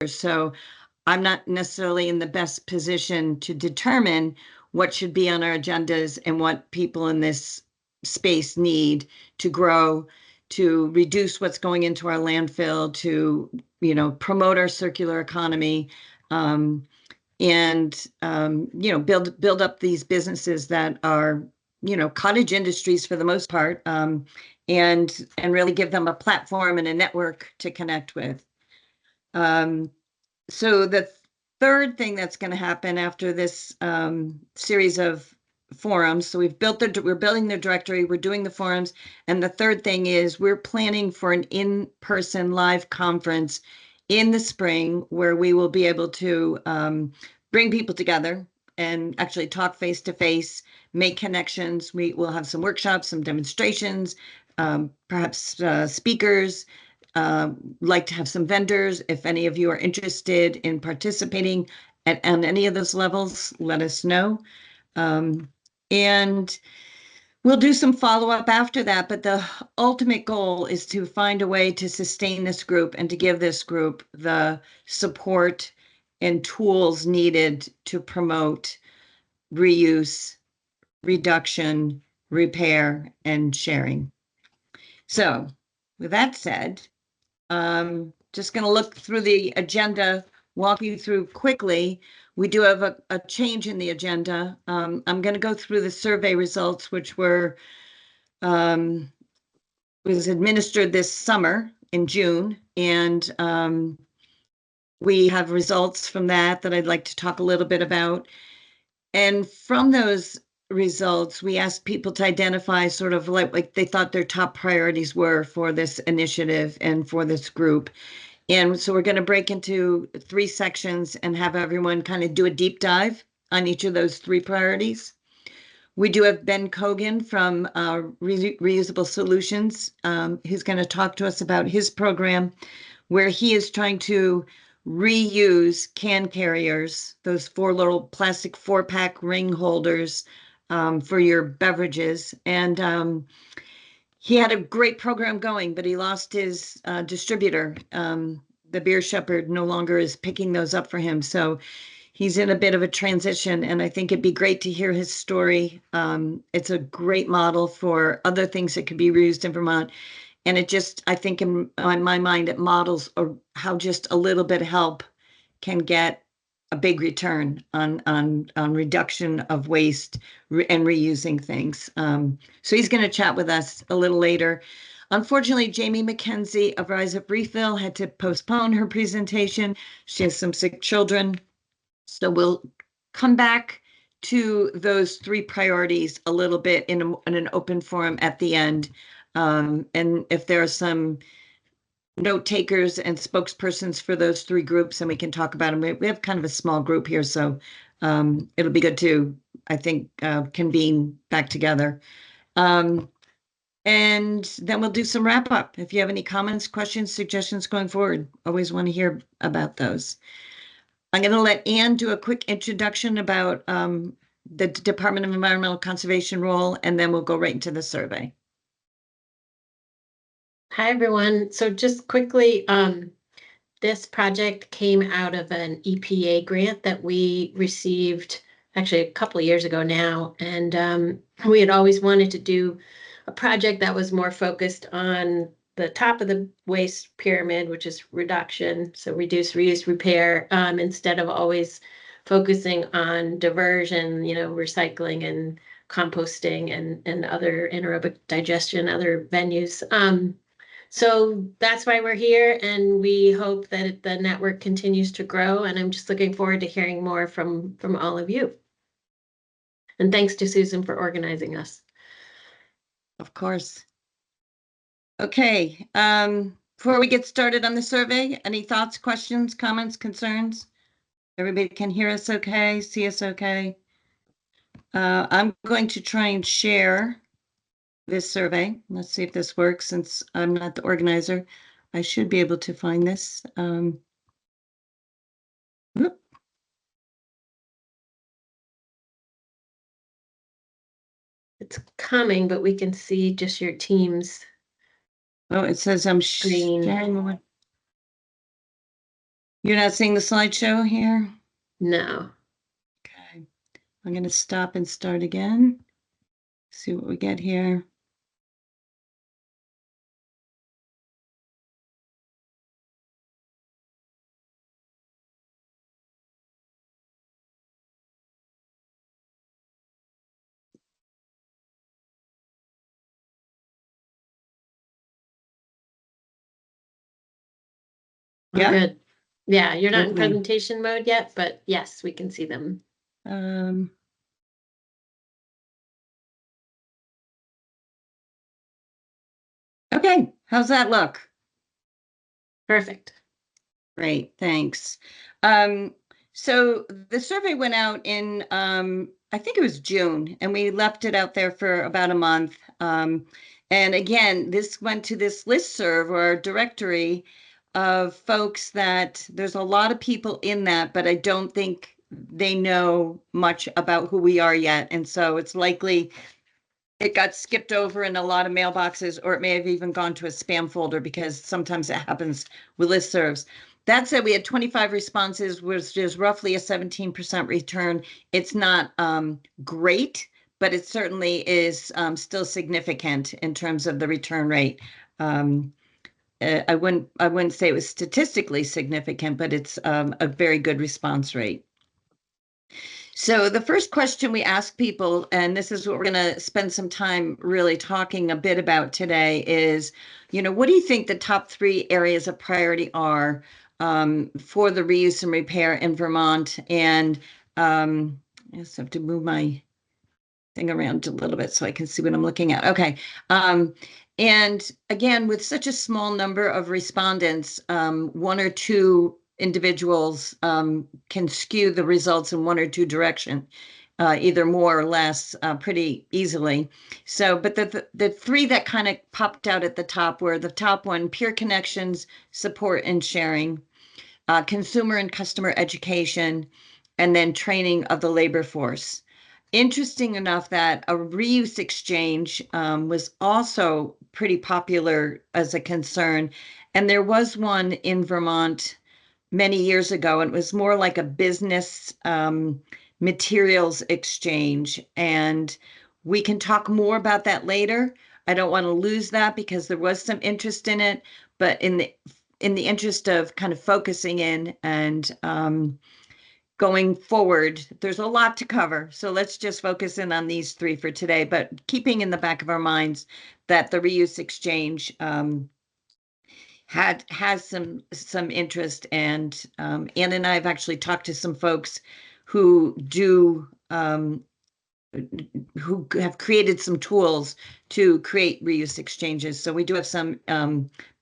So I'm not necessarily in the best position to determine what should be on our agendas and what people in this space need to grow, to reduce what's going into our landfill, to, promote our circular economy, and build up these businesses that are, cottage industries for the most part, and really give them a platform and a network to connect with. So the third thing that's going to happen after this series of forums, so we're building the directory, we're doing the forums, and the third thing is we're planning for an in-person live conference in the spring where we will be able to bring people together and actually talk face to face, make connections. We will have some workshops, some demonstrations, perhaps speakers. Like to have some vendors. If any of you are interested in participating at on any of those levels, let us know. And we'll do some follow-up after that, but the ultimate goal is to find a way to sustain this group and to give this group the support and tools needed to promote reuse, reduction, repair, and sharing. So with that said, just going to look through the agenda, walk you through quickly. We do have a change in the agenda. I'm going to go through the survey results, which was administered this summer in June, and we have results from that I'd like to talk a little bit about. And from those results, we asked people to identify sort of like they thought their top priorities were for this initiative and for this group. And so we're going to break into 3 sections and have everyone kind of do a deep dive on each of those 3 priorities. We do have Ben Cogan from Reusable Solutions, who's going to talk to us about his program, where he is trying to reuse can carriers, those 4 little plastic 4-pack ring holders for your beverages. And he had a great program going, but he lost his distributor. The Beer Shepherd no longer is picking those up for him. So he's in a bit of a transition, and I think it'd be great to hear his story. It's a great model for other things that could be reused in Vermont. And it just, I think in my mind, it models how just a little bit of help can get a big return on reduction of waste and reusing things. So he's going to chat with us a little later. Unfortunately, Jamie McKenzie of Rise Up Refill had to postpone her presentation. She has some sick children. So we'll come back to those 3 priorities a little bit in an open forum at the end. And if there are some note takers and spokespersons for those 3 groups, and we can talk about them. We have kind of a small group here, so it'll be good to, I think, convene back together. And then we'll do some wrap up. If you have any comments, questions, suggestions going forward, always want to hear about those. I'm going to let Anne do a quick introduction about the Department of Environmental Conservation role, and then we'll go right into the survey. Hi, everyone. So just quickly, this project came out of an EPA grant that we received actually a couple of years ago now. And we had always wanted to do a project that was more focused on the top of the waste pyramid, which is reduction. So reduce, reuse, repair, instead of always focusing on diversion, recycling and composting and other anaerobic digestion, other venues. So that's why we're here, and we hope that the network continues to grow, and I'm just looking forward to hearing more from all of you. And thanks to Susan for organizing us. Of course. Okay, before we get started on the survey, any thoughts, questions, comments, concerns? Everybody can hear us okay, see us okay? I'm going to try and share this survey. Let's see if this works. Since I'm not the organizer, I should be able to find this. It's coming, but we can see just your team's. Oh, it says I'm sharing. You're not seeing the slideshow here? No. Okay. I'm going to stop and start again. See what we get here. Oh, Yeah. good. Yeah, you're not in Okay. presentation mode yet, but yes, we can see them. Um, okay. How's that look? Perfect. Great, thanks. Um, so the survey went out in, I think it was June, and we left it out there for about a month. And again, this went to this listserv or directory of folks that there's a lot of people in that, but I don't think they know much about who we are yet. And so it's likely it got skipped over in a lot of mailboxes, or it may have even gone to a spam folder because sometimes it happens with listservs. That said, we had 25 responses, which is roughly a 17% return. It's not great, but it certainly is still significant in terms of the return rate. Um, I wouldn't say it was statistically significant, but it's a very good response rate. So the first question we ask people, and this is what we're going to spend some time really talking a bit about today, is, what do you think the top 3 areas of priority are for the reuse and repair in Vermont? And I just have to move my thing around a little bit so I can see what I'm looking at. Okay. Um, and again, with such a small number of respondents, 1 or 2 individuals can skew the results in 1 or 2 direction, either more or less, pretty easily. So, but the 3 that kind of popped out at the top were the top one: peer connections, support, and sharing, consumer and customer education, and then training of the labor force. Interesting enough that a reuse exchange was also pretty popular as a concern. And there was one in Vermont many years ago, and it was more like a business materials exchange. And we can talk more about that later. I don't want to lose that because there was some interest in it, but in the interest of kind of focusing in and going forward, there's a lot to cover. So let's just focus in on these 3 for today, but keeping in the back of our minds that the reuse exchange has some interest. And Ann and I have actually talked to some folks who do who have created some tools to create reuse exchanges. So we do have some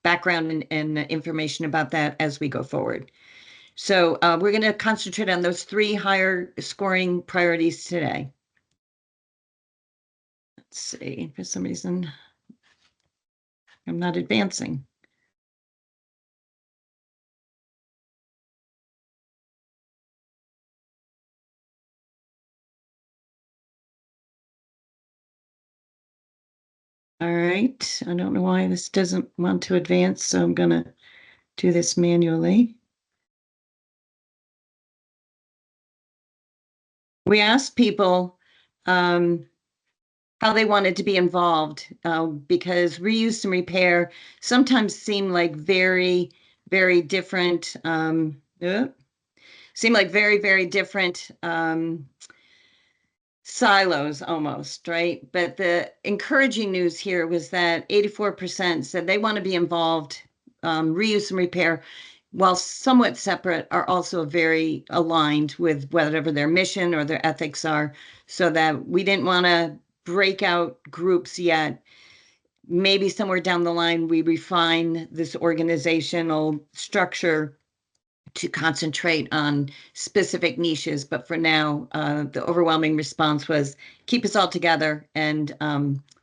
background and information about that as we go forward. So we're going to concentrate on those 3 higher scoring priorities today. Let's see, for some reason, I'm not advancing. All right, I don't know why this doesn't want to advance, so I'm going to do this manually. We asked people how they wanted to be involved because reuse and repair sometimes seem like very, very different, seem like very, very different silos almost, right? But the encouraging news here was that 84% said they want to be involved. Reuse and repair, while somewhat separate, are also very aligned with whatever their mission or their ethics are, so that we didn't want to break out groups yet. Maybe somewhere down the line, we refine this organizational structure to concentrate on specific niches. But for now, the overwhelming response was keep us all together and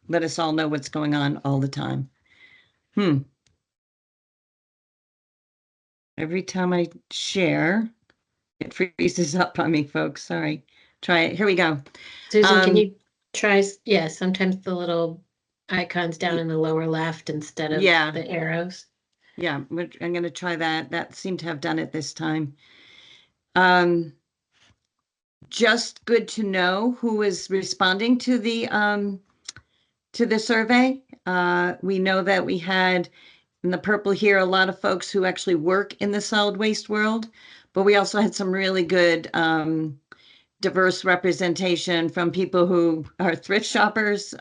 let us all know what's going on all the time. Every time I share, it freezes up on me, folks. Sorry. Try it. Here we go. Susan, can you try? Yeah, sometimes the little icons down in the lower left instead of Yeah. the arrows. Yeah, I'm going to try that. That seemed to have done it this time. Um, just good to know who is responding to the survey. We know that we had in the purple here a lot of folks who actually work in the solid waste world, but we also had some really good diverse representation from people who are thrift shoppers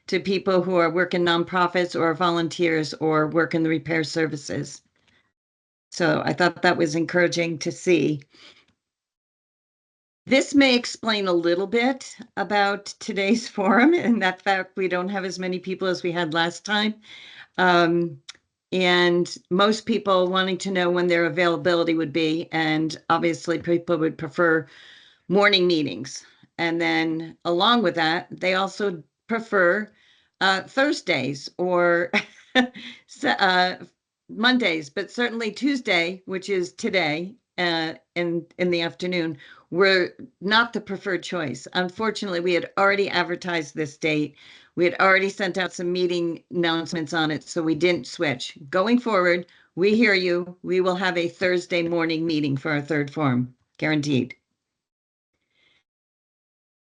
to people who are work in nonprofits or volunteers or work in the repair services. So I thought that was encouraging to see. This may explain a little bit about today's forum and that fact we don't have as many people as we had last time. Um, and most people wanting to know when their availability would be. And obviously, people would prefer morning meetings. And then along with that, they also prefer Thursdays or Mondays, but certainly Tuesday, which is today in the afternoon, were not the preferred choice. Unfortunately, we had already advertised this date. We had already sent out some meeting announcements on it, so we didn't switch. Going forward, we hear you. We will have a Thursday morning meeting for our third forum, guaranteed.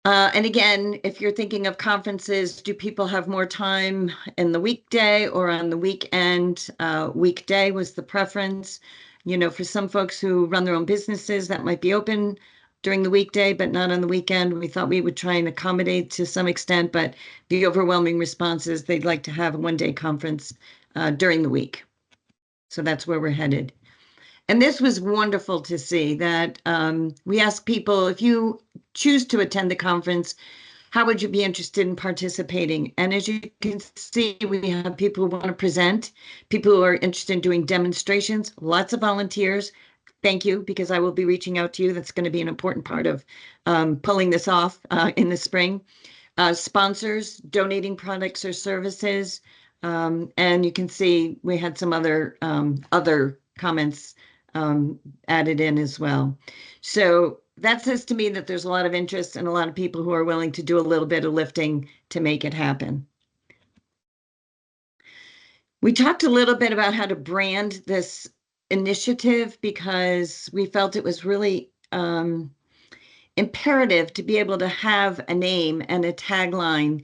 And again, if you're thinking of conferences, do people have more time in the weekday or on the weekend? Weekday was the preference. You know, for some folks who run their own businesses, that might be open during the weekday, but not on the weekend. We thought we would try and accommodate to some extent, but the overwhelming response is they'd like to have a one-day conference during the week. So that's where we're headed. And this was wonderful to see that we asked people, if you choose to attend the conference, how would you be interested in participating? And as you can see, we have people who want to present, people who are interested in doing demonstrations, lots of volunteers. Thank you, because I will be reaching out to you. That's going to be an important part of pulling this off in the spring. Sponsors donating products or services. And you can see we had some other comments added in as well. So that says to me that there's a lot of interest and a lot of people who are willing to do a little bit of lifting to make it happen. We talked a little bit about how to brand this initiative because we felt it was really imperative to be able to have a name and a tagline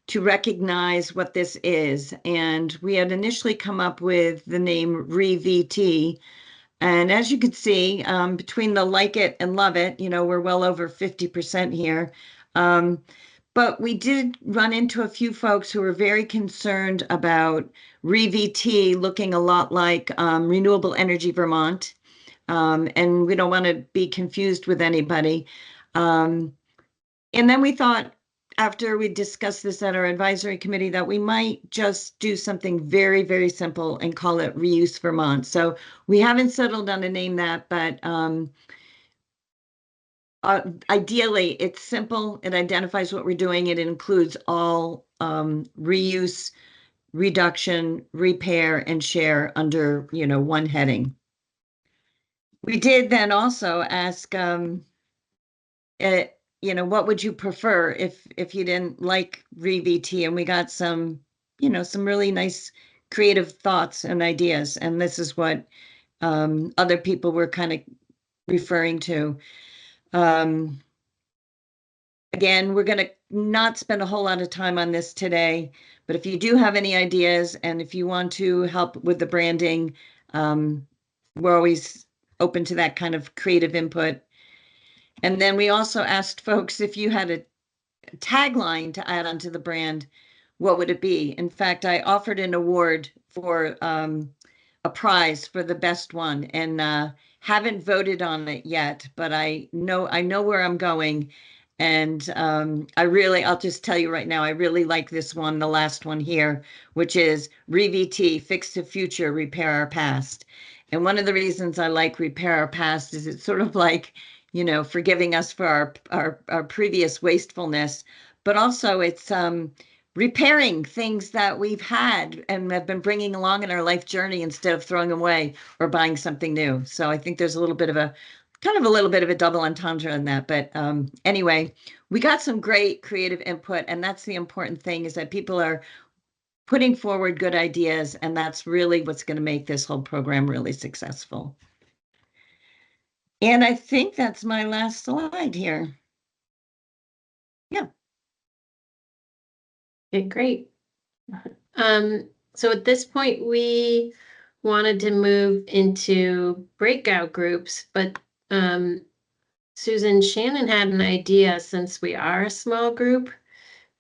to recognize what this is. And we had initially come up with the name ReVT. And as you can see, between the like it and love it, you know, we're well over 50% here. But we did run into a few folks who were very concerned about ReVT looking a lot like Renewable Energy Vermont. And we don't want to be confused with anybody. Um, and then we thought, after we discussed this at our advisory committee, that we might just do something very, very simple and call it Reuse Vermont. So we haven't settled on a name that, but ideally it's simple. It identifies what we're doing. It includes all reuse, reduction, repair, and share under, you know, one heading. We did then also ask you know, what would you prefer if you didn't like ReVT? And we got some, you know, some really nice creative thoughts and ideas. And this is what other people were kind of referring to. Again, we're going to not spend a whole lot of time on this today, but if you do have any ideas and if you want to help with the branding, we're always open to that kind of creative input. And then we also asked folks if you had a tagline to add onto the brand, what would it be? In fact, I offered an award for a prize for the best one and haven't voted on it yet, but I know where I'm going. And I'll just tell you right now, I really like this one, the last one here, which is ReVT, Fix the Future, Repair Our Past. And one of the reasons I like Repair Our Past is it's sort of like, you know, forgiving us for our previous wastefulness, but also it's repairing things that we've had and have been bringing along in our life journey instead of throwing away or buying something new. So I think there's a little bit of a double entendre in that. But anyway, we got some great creative input, and that's the important thing is that people are putting forward good ideas, and that's really what's going to make this whole program really successful. And I think that's my last slide here. Yeah. Okay, great. So at this point, we wanted to move into breakout groups, but Susan, Shannon had an idea, since we are a small group,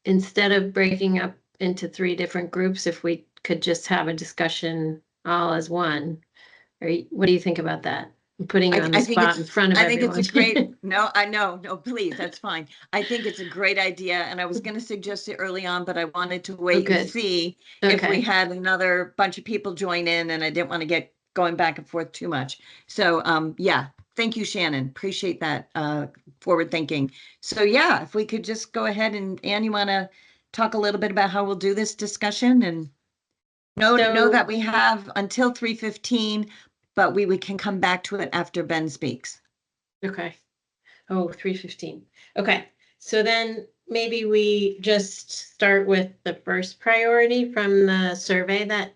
instead of breaking up into 3 different groups, if we could just have a discussion all as one. What do you think about that? I'm putting you on the spot in front of I think it's everyone. a great, no, please, that's fine. I think it's a great idea, and I was going to suggest it early on, but I wanted to Oh, wait and good. see if we Okay. had another bunch of people join in, and I didn't want to get going back and forth too much. So, yeah, thank you, Shannon. Appreciate that forward thinking. So, yeah, if we could just go ahead and, Anne, you want to talk a little bit about how we'll do this discussion, and know that we have until 3:15, but we can come back to it after Ben speaks. Okay. Oh, 3:15. Okay. So then maybe we just start with the first priority from the survey that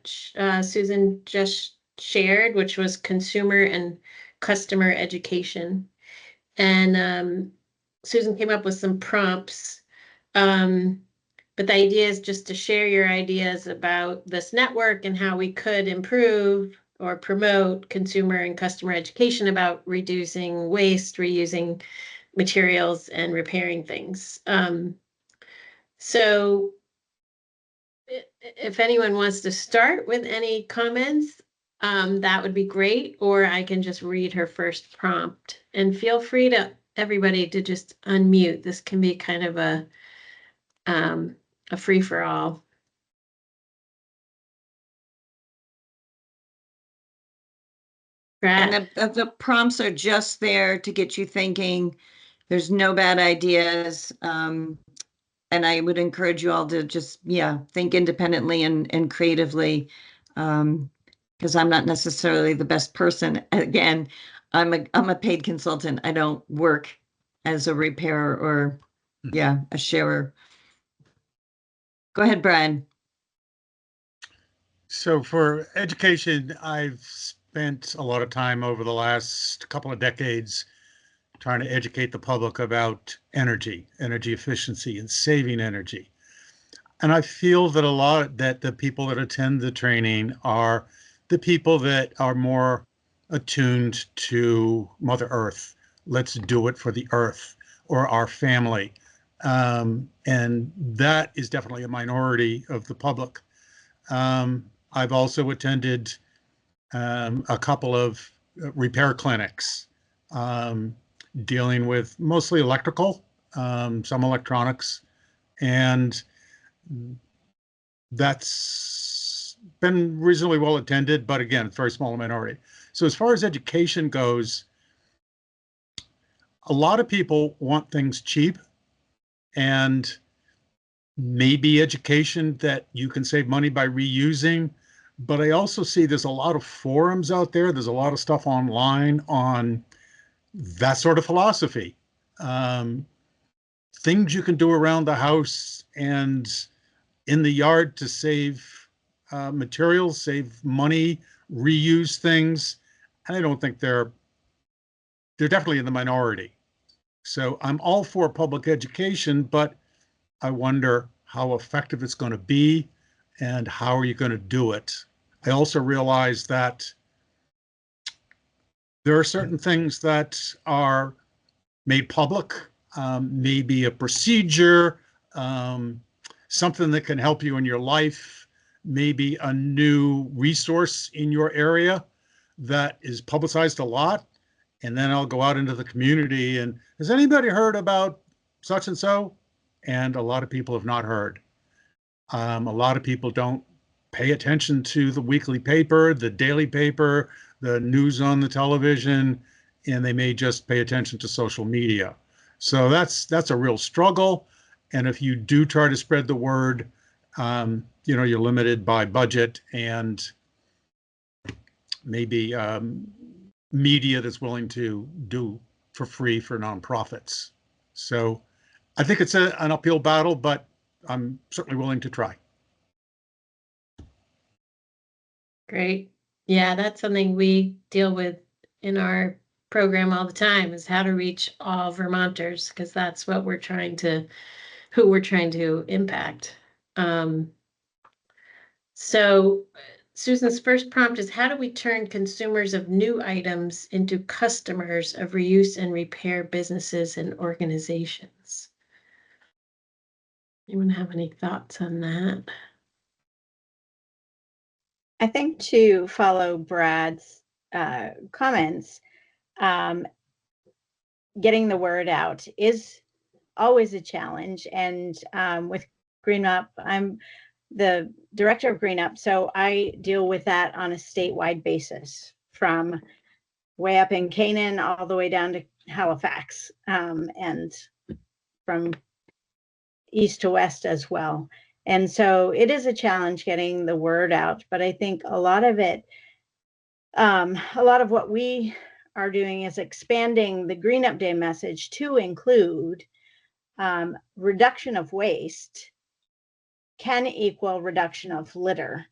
Susan just shared, which was consumer and customer education. And Susan came up with some prompts. But the idea is just to share your ideas about this network and how we could improve or promote consumer and customer education about reducing waste, reusing materials, and repairing things. So if anyone wants to start with any comments, that would be great, or I can just read her first prompt. And feel free to everybody to just unmute. This can be kind of a free-for-all. And Brad? the prompts are just there to get you thinking. There's no bad ideas. And I would encourage you all to just, yeah, think independently and creatively. Because I'm not necessarily the best person. Again, I'm a paid consultant. I don't work as a repairer or, yeah, a sharer. Go ahead, Brian. So for education, I've spent a lot of time over the last couple of decades trying to educate the public about energy efficiency, and saving energy. And I feel that that the people that attend the training are the people that are more attuned to Mother Earth. Let's do it for the earth or our family. And that is definitely a minority of the public. I've also attended a couple of repair clinics dealing with mostly electrical, some electronics, and that's been reasonably well attended, but again, it's very small minority. So as far as education goes, a lot of people want things cheap, and maybe education that you can save money by reusing. But I also see there's a lot of forums out there. There's a lot of stuff online on that sort of philosophy. Um, Things you can do around the house and in the yard to save materials, save money, reuse things. And I don't think they're definitely in the minority. So I'm all for public education, but I wonder how effective it's going to be and how are you going to do it. I also realize that there are certain things that are made public, maybe a procedure, um, something that can help you in your life, maybe a new resource in your area that is publicized a lot. And then I'll go out into the community and, has anybody heard about such and so? And a lot of people have not heard. A lot of people don't pay attention to the weekly paper, the daily paper, the news on the television, and they may just pay attention to social media. So that's a real struggle. And if you do try to spread the word, you're limited by budget and maybe media that's willing to do for free for nonprofits. So I think it's an uphill battle, but I'm certainly willing to try. Great. Yeah, that's something we deal with in our program all the time, is how to reach all Vermonters, because that's what who we're trying to impact. So Susan's first prompt is, how do we turn consumers of new items into customers of reuse and repair businesses and organizations? Anyone have any thoughts on that? I think to follow Brad's comments, getting the word out is always a challenge. And with Green Up, I'm the director of Green Up, so I deal with that on a statewide basis, from way up in Canaan all the way down to Halifax, and from east to west as well. And so it is a challenge getting the word out, but I think a lot of what we are doing is expanding the Green Up Day message to include reduction of waste can equal reduction of litter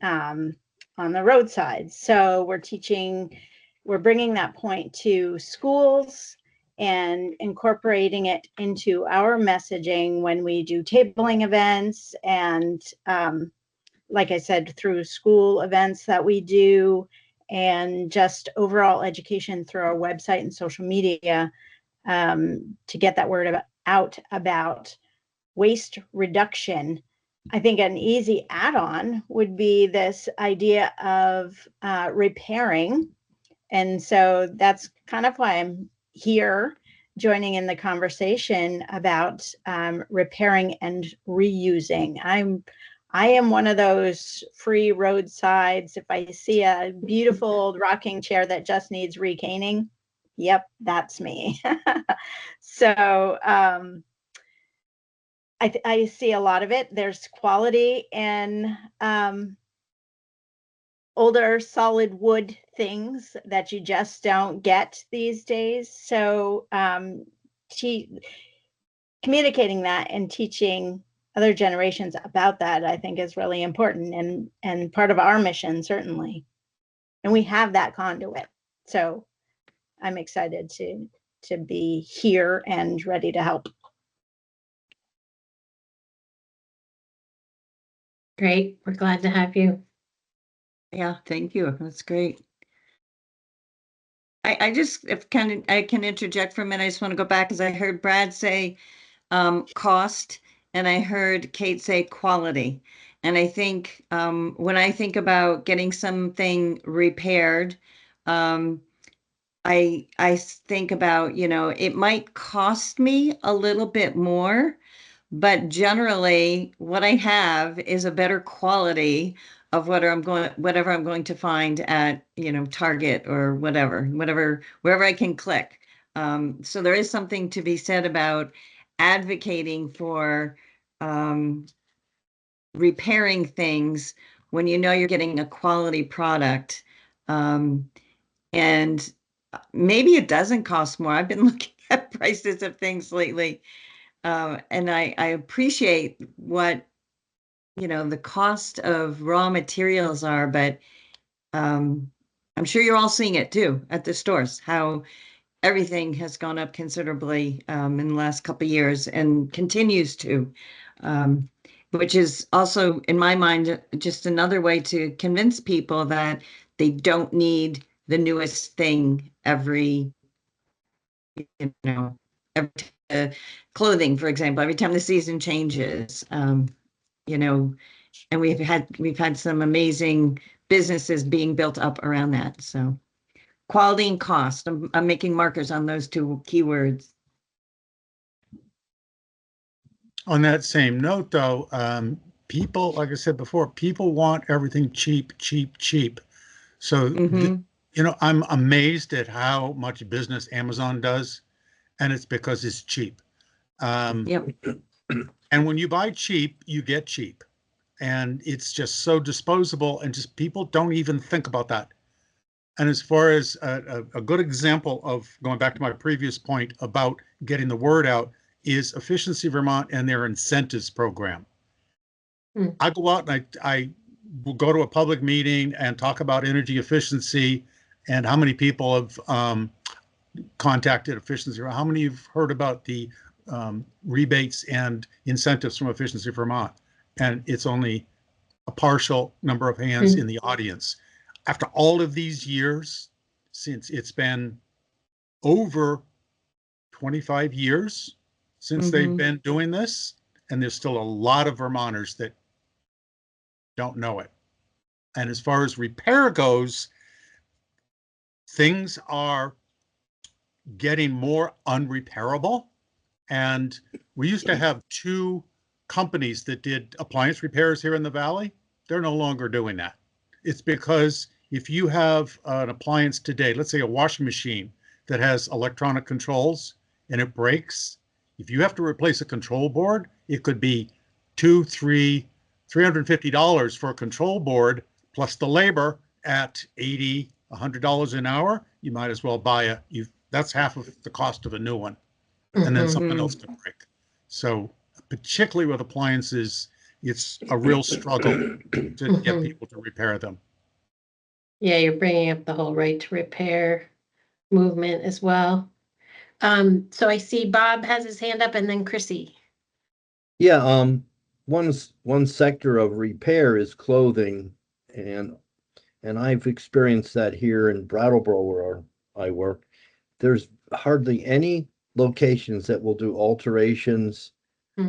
on the roadside. So we're bringing that point to schools and incorporating it into our messaging when we do tabling events, and like I said, through school events that we do, and just overall education through our website and social media, to get that word out about waste reduction. I think an easy add-on would be this idea of repairing. And so that's kind of why I'm here joining in the conversation about repairing and reusing. I am one of those free roadsides. If I see a beautiful old rocking chair that just needs recaning, yep, that's me. So I see a lot of it. There's quality in older solid wood things that you just don't get these days. So communicating that and teaching other generations about that, I think, is really important, and part of our mission, certainly. And we have that conduit. So I'm excited to be here and ready to help. Great. We're glad to have you. Yeah, thank you. That's great. I just, if I can interject for a minute, I just want to go back, because I heard Brad say cost, and I heard Kate say quality. And I think when I think about getting something repaired, I think about, it might cost me a little bit more, but generally what I have is a better quality of whatever I'm going to find at, Target or wherever I can click. So there is something to be said about advocating for repairing things when you know you're getting a quality product. And maybe it doesn't cost more. I've been looking at prices of things lately, and I appreciate what, the cost of raw materials are, but I'm sure you're all seeing it too at the stores, how everything has gone up considerably in the last couple of years and continues to, which is also, in my mind, just another way to convince people that they don't need the newest thing every clothing, for example, every time the season changes, and we've had some amazing businesses being built up around that. So quality and cost, I'm making markers on those two keywords. On that same note, though, people, like I said before, people want everything cheap, cheap, cheap. So, I'm amazed at how much business Amazon does, and it's because it's cheap. Yep. And when you buy cheap, you get cheap. And it's just so disposable, and just people don't even think about that. And as far as a good example of going back to my previous point about getting the word out is Efficiency Vermont and their incentives program. I go out and I we'll go to a public meeting and talk about energy efficiency and how many people have contacted efficiency, or how many you've heard about the rebates and incentives from Efficiency Vermont. And it's only a partial number of hands in the audience. After all of these years, since it's been over 25 years since they've been doing this, and there's still a lot of Vermonters that don't know it. And as far as repair goes, things are getting more unrepairable. And we used to have two companies that did appliance repairs here in the Valley. They're no longer doing that. It's because if you have an appliance today, let's say a washing machine that has electronic controls and it breaks, if you have to replace a control board, it could be $350 for a control board plus the labor at $80, $100 an hour. You might as well buy that's half of the cost of a new one. And then something else can break. So particularly with appliances, it's a real struggle to get people to repair them. Yeah, you're bringing up the whole right to repair movement as well. So I see Bob has his hand up, and then Chrissy. Yeah, one sector of repair is clothing, and I've experienced that here in Brattleboro where I work. There's hardly any locations that will do alterations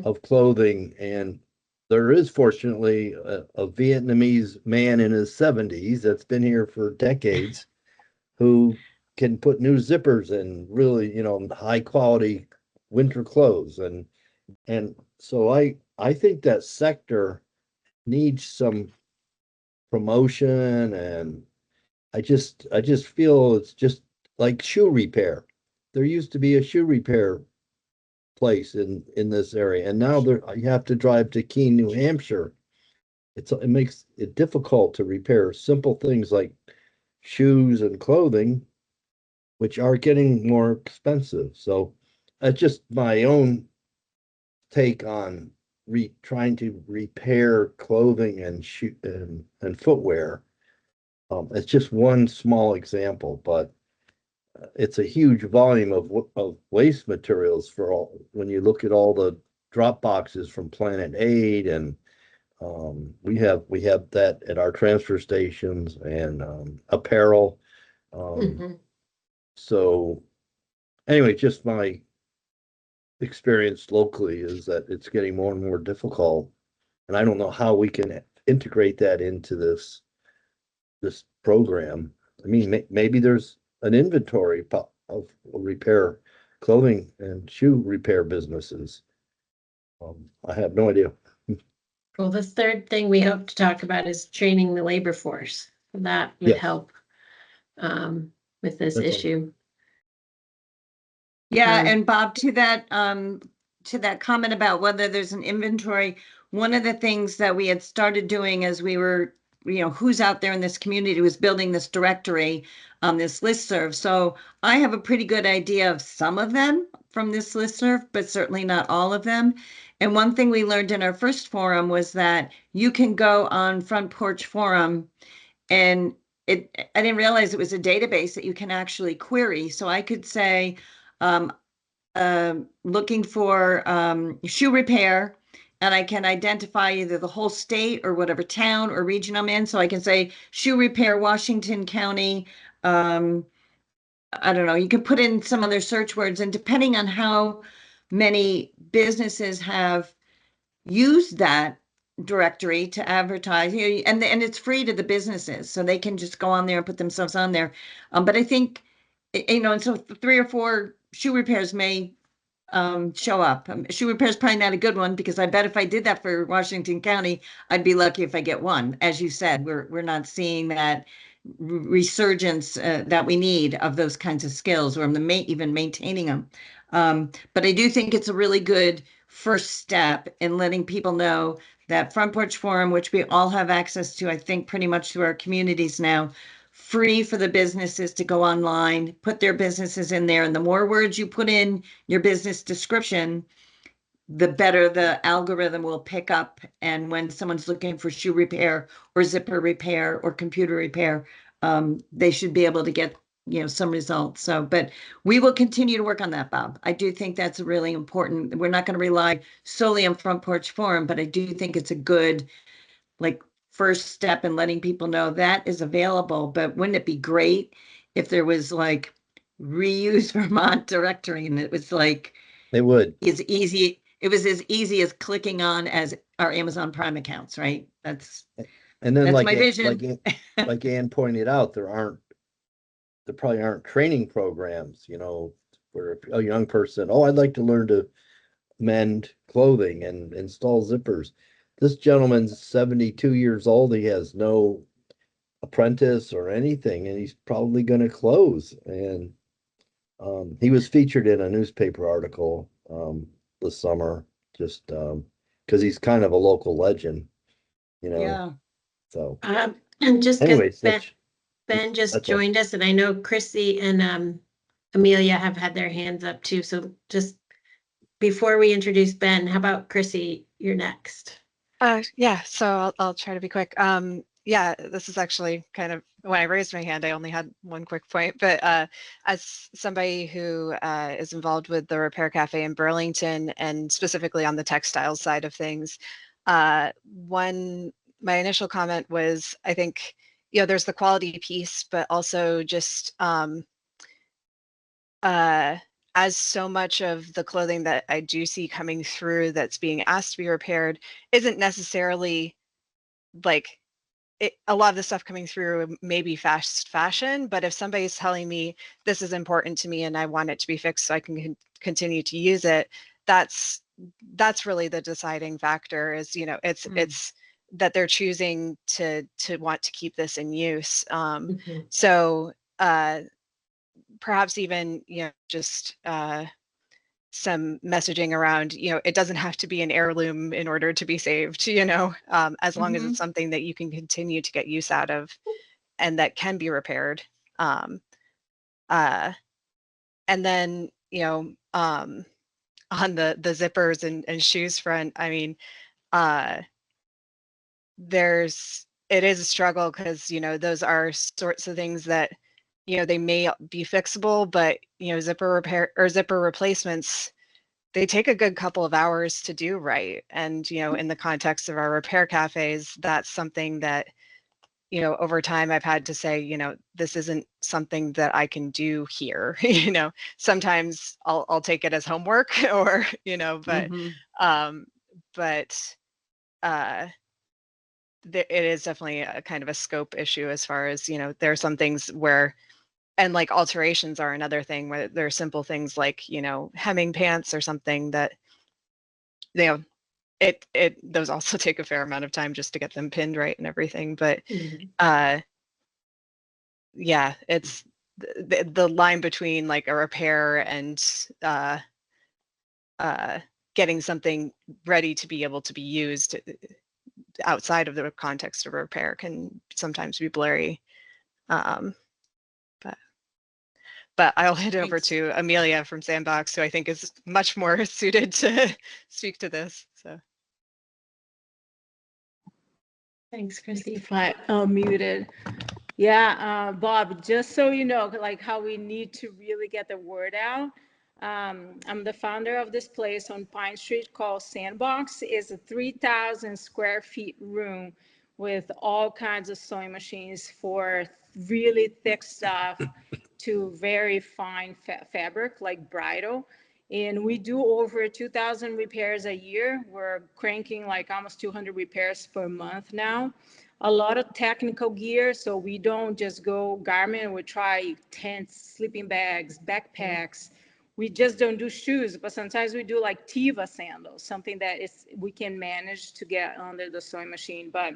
of clothing, and there is fortunately a Vietnamese man in his 70s that's been here for decades who can put new zippers and really, high quality winter clothes. And so I think that sector needs some promotion, and I just feel it's just like shoe repair. There used to be a shoe repair place in this area, and now you have to drive to Keene, New Hampshire. It makes it difficult to repair simple things like shoes and clothing, which are getting more expensive. So that's just my own take on trying to repair clothing and shoe and footwear. It's just one small example, but it's a huge volume of waste materials for all. When you look at all the drop boxes from Planet Aid, and we have that at our transfer stations, and apparel. So anyway, just my experience locally is that it's getting more and more difficult, and I don't know how we can integrate that into this program. I mean, maybe there's an inventory of repair clothing and shoe repair businesses. I have no idea. Well, the third thing we hope to talk about is training the labor force. That would help with this issue. Yeah, and Bob, to that comment about whether there's an inventory, one of the things that we had started doing as we were, who's out there in this community, was building this directory, this listserv. So I have a pretty good idea of some of them from this listserv, but certainly not all of them. And one thing we learned in our first forum was that you can go on Front Porch Forum, and I didn't realize it was a database that you can actually query. So I could say, looking for shoe repair, and I can identify either the whole state or whatever town or region I'm in. So I can say shoe repair, Washington County. I don't know, you can put in some other search words, and depending on how many businesses have used that directory to advertise, and it's free to the businesses, so they can just go on there and put themselves on there. But I think, and so 3 or 4 shoe repairs may show up. Shoe repair is probably not a good one, because I bet if I did that for Washington County, I'd be lucky if I get one. As you said, we're not seeing that resurgence that we need of those kinds of skills, or even maintaining them. But I do think it's a really good first step in letting people know that Front Porch Forum, which we all have access to, I think pretty much through our communities now, free for the businesses to go online, put their businesses in there. And the more words you put in your business description, the better the algorithm will pick up. And when someone's looking for shoe repair or zipper repair or computer repair, they should be able to get, some results. So, but we will continue to work on that, Bob. I do think that's really important. We're not going to rely solely on Front Porch Forum, but I do think it's a good, like, first step in letting people know that is available. But wouldn't it be great if there was like reuse Vermont directory and it was like They would. it was as easy as clicking on as our Amazon Prime accounts, right? And then That's like, my vision. like Ann pointed out, there probably aren't training programs, for a young person. Oh, I'd like to learn to mend clothing and install zippers. This gentleman's 72 years old. He has no apprentice or anything, and he's probably going to close. And he was featured in a newspaper article this summer, just because he's kind of a local legend, Yeah. So, And just because anyways, Ben just that's all. joined us, and I know Chrissy and Amelia have had their hands up too. So just before we introduce Ben, how about Chrissy? You're next. Yeah, so I'll try to be quick. Yeah, this is actually kind of when I raised my hand, I only had one quick point, but as somebody who is involved with the Repair Cafe in Burlington and specifically on the textiles side of things, my initial comment was, I think, there's the quality piece, but also just as so much of the clothing that I do see coming through that's being asked to be repaired isn't necessarily like a lot of the stuff coming through may be fast fashion, but if somebody's telling me this is important to me and I want it to be fixed so I can continue to use it, that's really the deciding factor is, it's that they're choosing to want to keep this in use. So perhaps even, just some messaging around, it doesn't have to be an heirloom in order to be saved, as long as it's something that you can continue to get use out of and that can be repaired. And then, on the zippers and shoes front, I mean, it is a struggle because, those are sorts of things that, they may be fixable, but, zipper repair or zipper replacements, they take a good couple of hours to do right. And, in the context of our repair cafes, that's something that, over time I've had to say, this isn't something that I can do here. Sometimes I'll take it as homework or, but it is definitely a kind of a scope issue as far as, there are some things where, and like alterations are another thing where there are simple things like, hemming pants or something that, those also take a fair amount of time just to get them pinned right and everything. But yeah, it's the line between like a repair and getting something ready to be able to be used outside of the context of repair can sometimes be blurry. But I'll hand it over to Amelia from Sandbox, who I think is much more suited to speak to this. So. Thanks, Chrissy. If I unmuted. Yeah, Bob, just so you know, like how we need to really get the word out. I'm the founder of this place on Pine Street called Sandbox. It's a 3,000 square feet room with all kinds of sewing machines for really thick stuff to very fine fabric like bridal. And we do over 2,000 repairs a year. We're cranking like almost 200 repairs per month now. A lot of technical gear, so we don't just go garment. We try tents, sleeping bags, backpacks. We just don't do shoes, but sometimes we do like Tiva sandals, something that we can manage to get under the sewing machine. But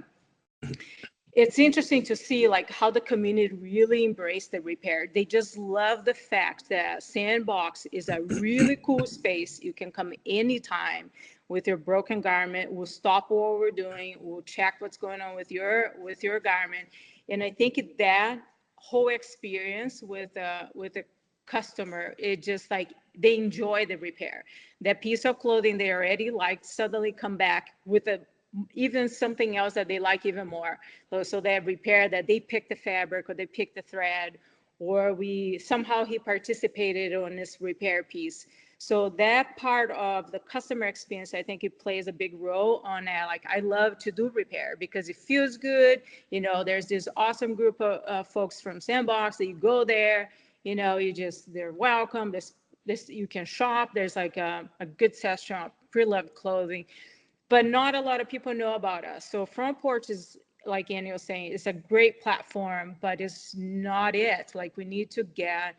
it's interesting to see like how the community really embraced the repair. They just love the fact that Sandbox is a really cool space. You can come anytime with your broken garment. We'll stop what we're doing. We'll check what's going on with your garment. And I think that whole experience with the customer, it just like they enjoy the repair. That piece of clothing they already liked suddenly come back with a even something else that they like even more. So that repair, that they picked the fabric or they picked the thread, or we somehow he participated on this repair piece. So that part of the customer experience, I think it plays a big role on that. Like I love to do repair because it feels good. You know, there's this awesome group of folks from Sandbox that you go there, you know, they're welcome. This you can shop. There's like a good section of pre-loved clothing, but not a lot of people know about us. So Front Porch is, like Annie was saying, it's a great platform, but it's not it. Like we need to get,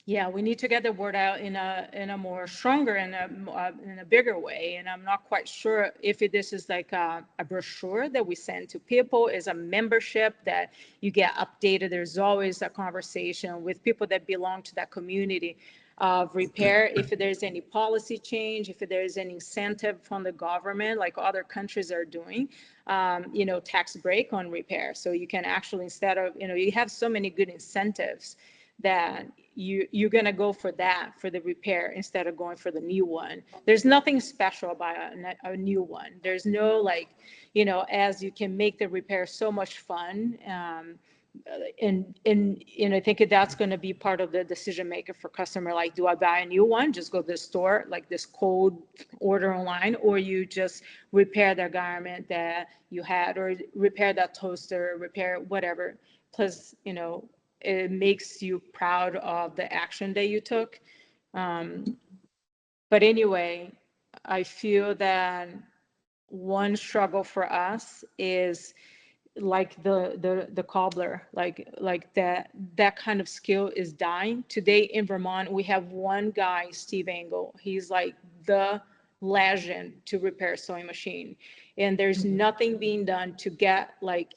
yeah, we need to get the word out in a more stronger and in a bigger way. And I'm not quite sure if this is like a brochure that we send to people, is a membership that you get updated. There's always a conversation with people that belong to that community of repair. If there's any policy change, if there's an incentive from the government, like other countries are doing, you know, tax break on repair. So you can actually, instead of, you know, you have so many good incentives that you're going to go for that, for the repair, instead of going for the new one. There's nothing special about a new one. There's no, like, you know, as you can make the repair so much fun. And you know, I think that's going to be part of the decision maker for customer. Like, do I buy a new one, just go to the store, like this code order online, or you just repair the garment that you had, or repair that toaster, repair whatever. Plus, you know, it makes you proud of the action that you took. But anyway, I feel that one struggle for us is like the cobbler, like that kind of skill is dying. Today in Vermont, we have one guy, Steve Engel. He's like the legend to repair sewing machine. And there's nothing being done to get, like,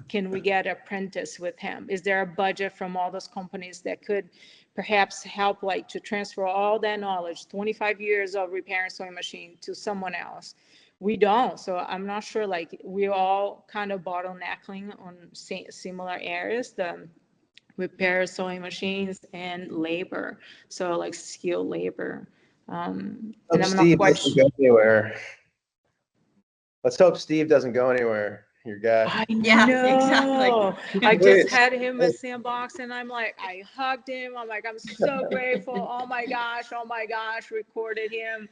can we get an apprentice with him? Is there a budget from all those companies that could perhaps help, like, to transfer all that knowledge, 25 years of repairing sewing machine, to someone else? We don't. So I'm not sure, like, we're all kind of bottlenecking on similar areas, the repair sewing machines and labor. So like skilled labor. And I'm not Steve quite doesn't go anywhere. Let's hope Steve doesn't go anywhere. Your guy. I Yeah, know. exactly. I just Please. had him at Sandbox, and I'm like, I hugged him. I'm like, I'm so grateful. Oh my gosh, recorded him.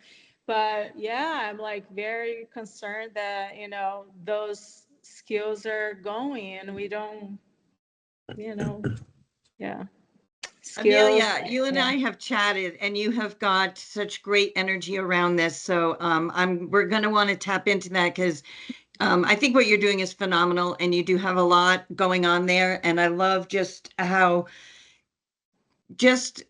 But yeah, I'm like very concerned that, you know, those skills are going and we don't, you know, yeah. Skills. Amelia, you and Yeah. I have chatted and you have got such great energy around this. So we're going to want to tap into that because I think what you're doing is phenomenal and you do have a lot going on there. And I love just how just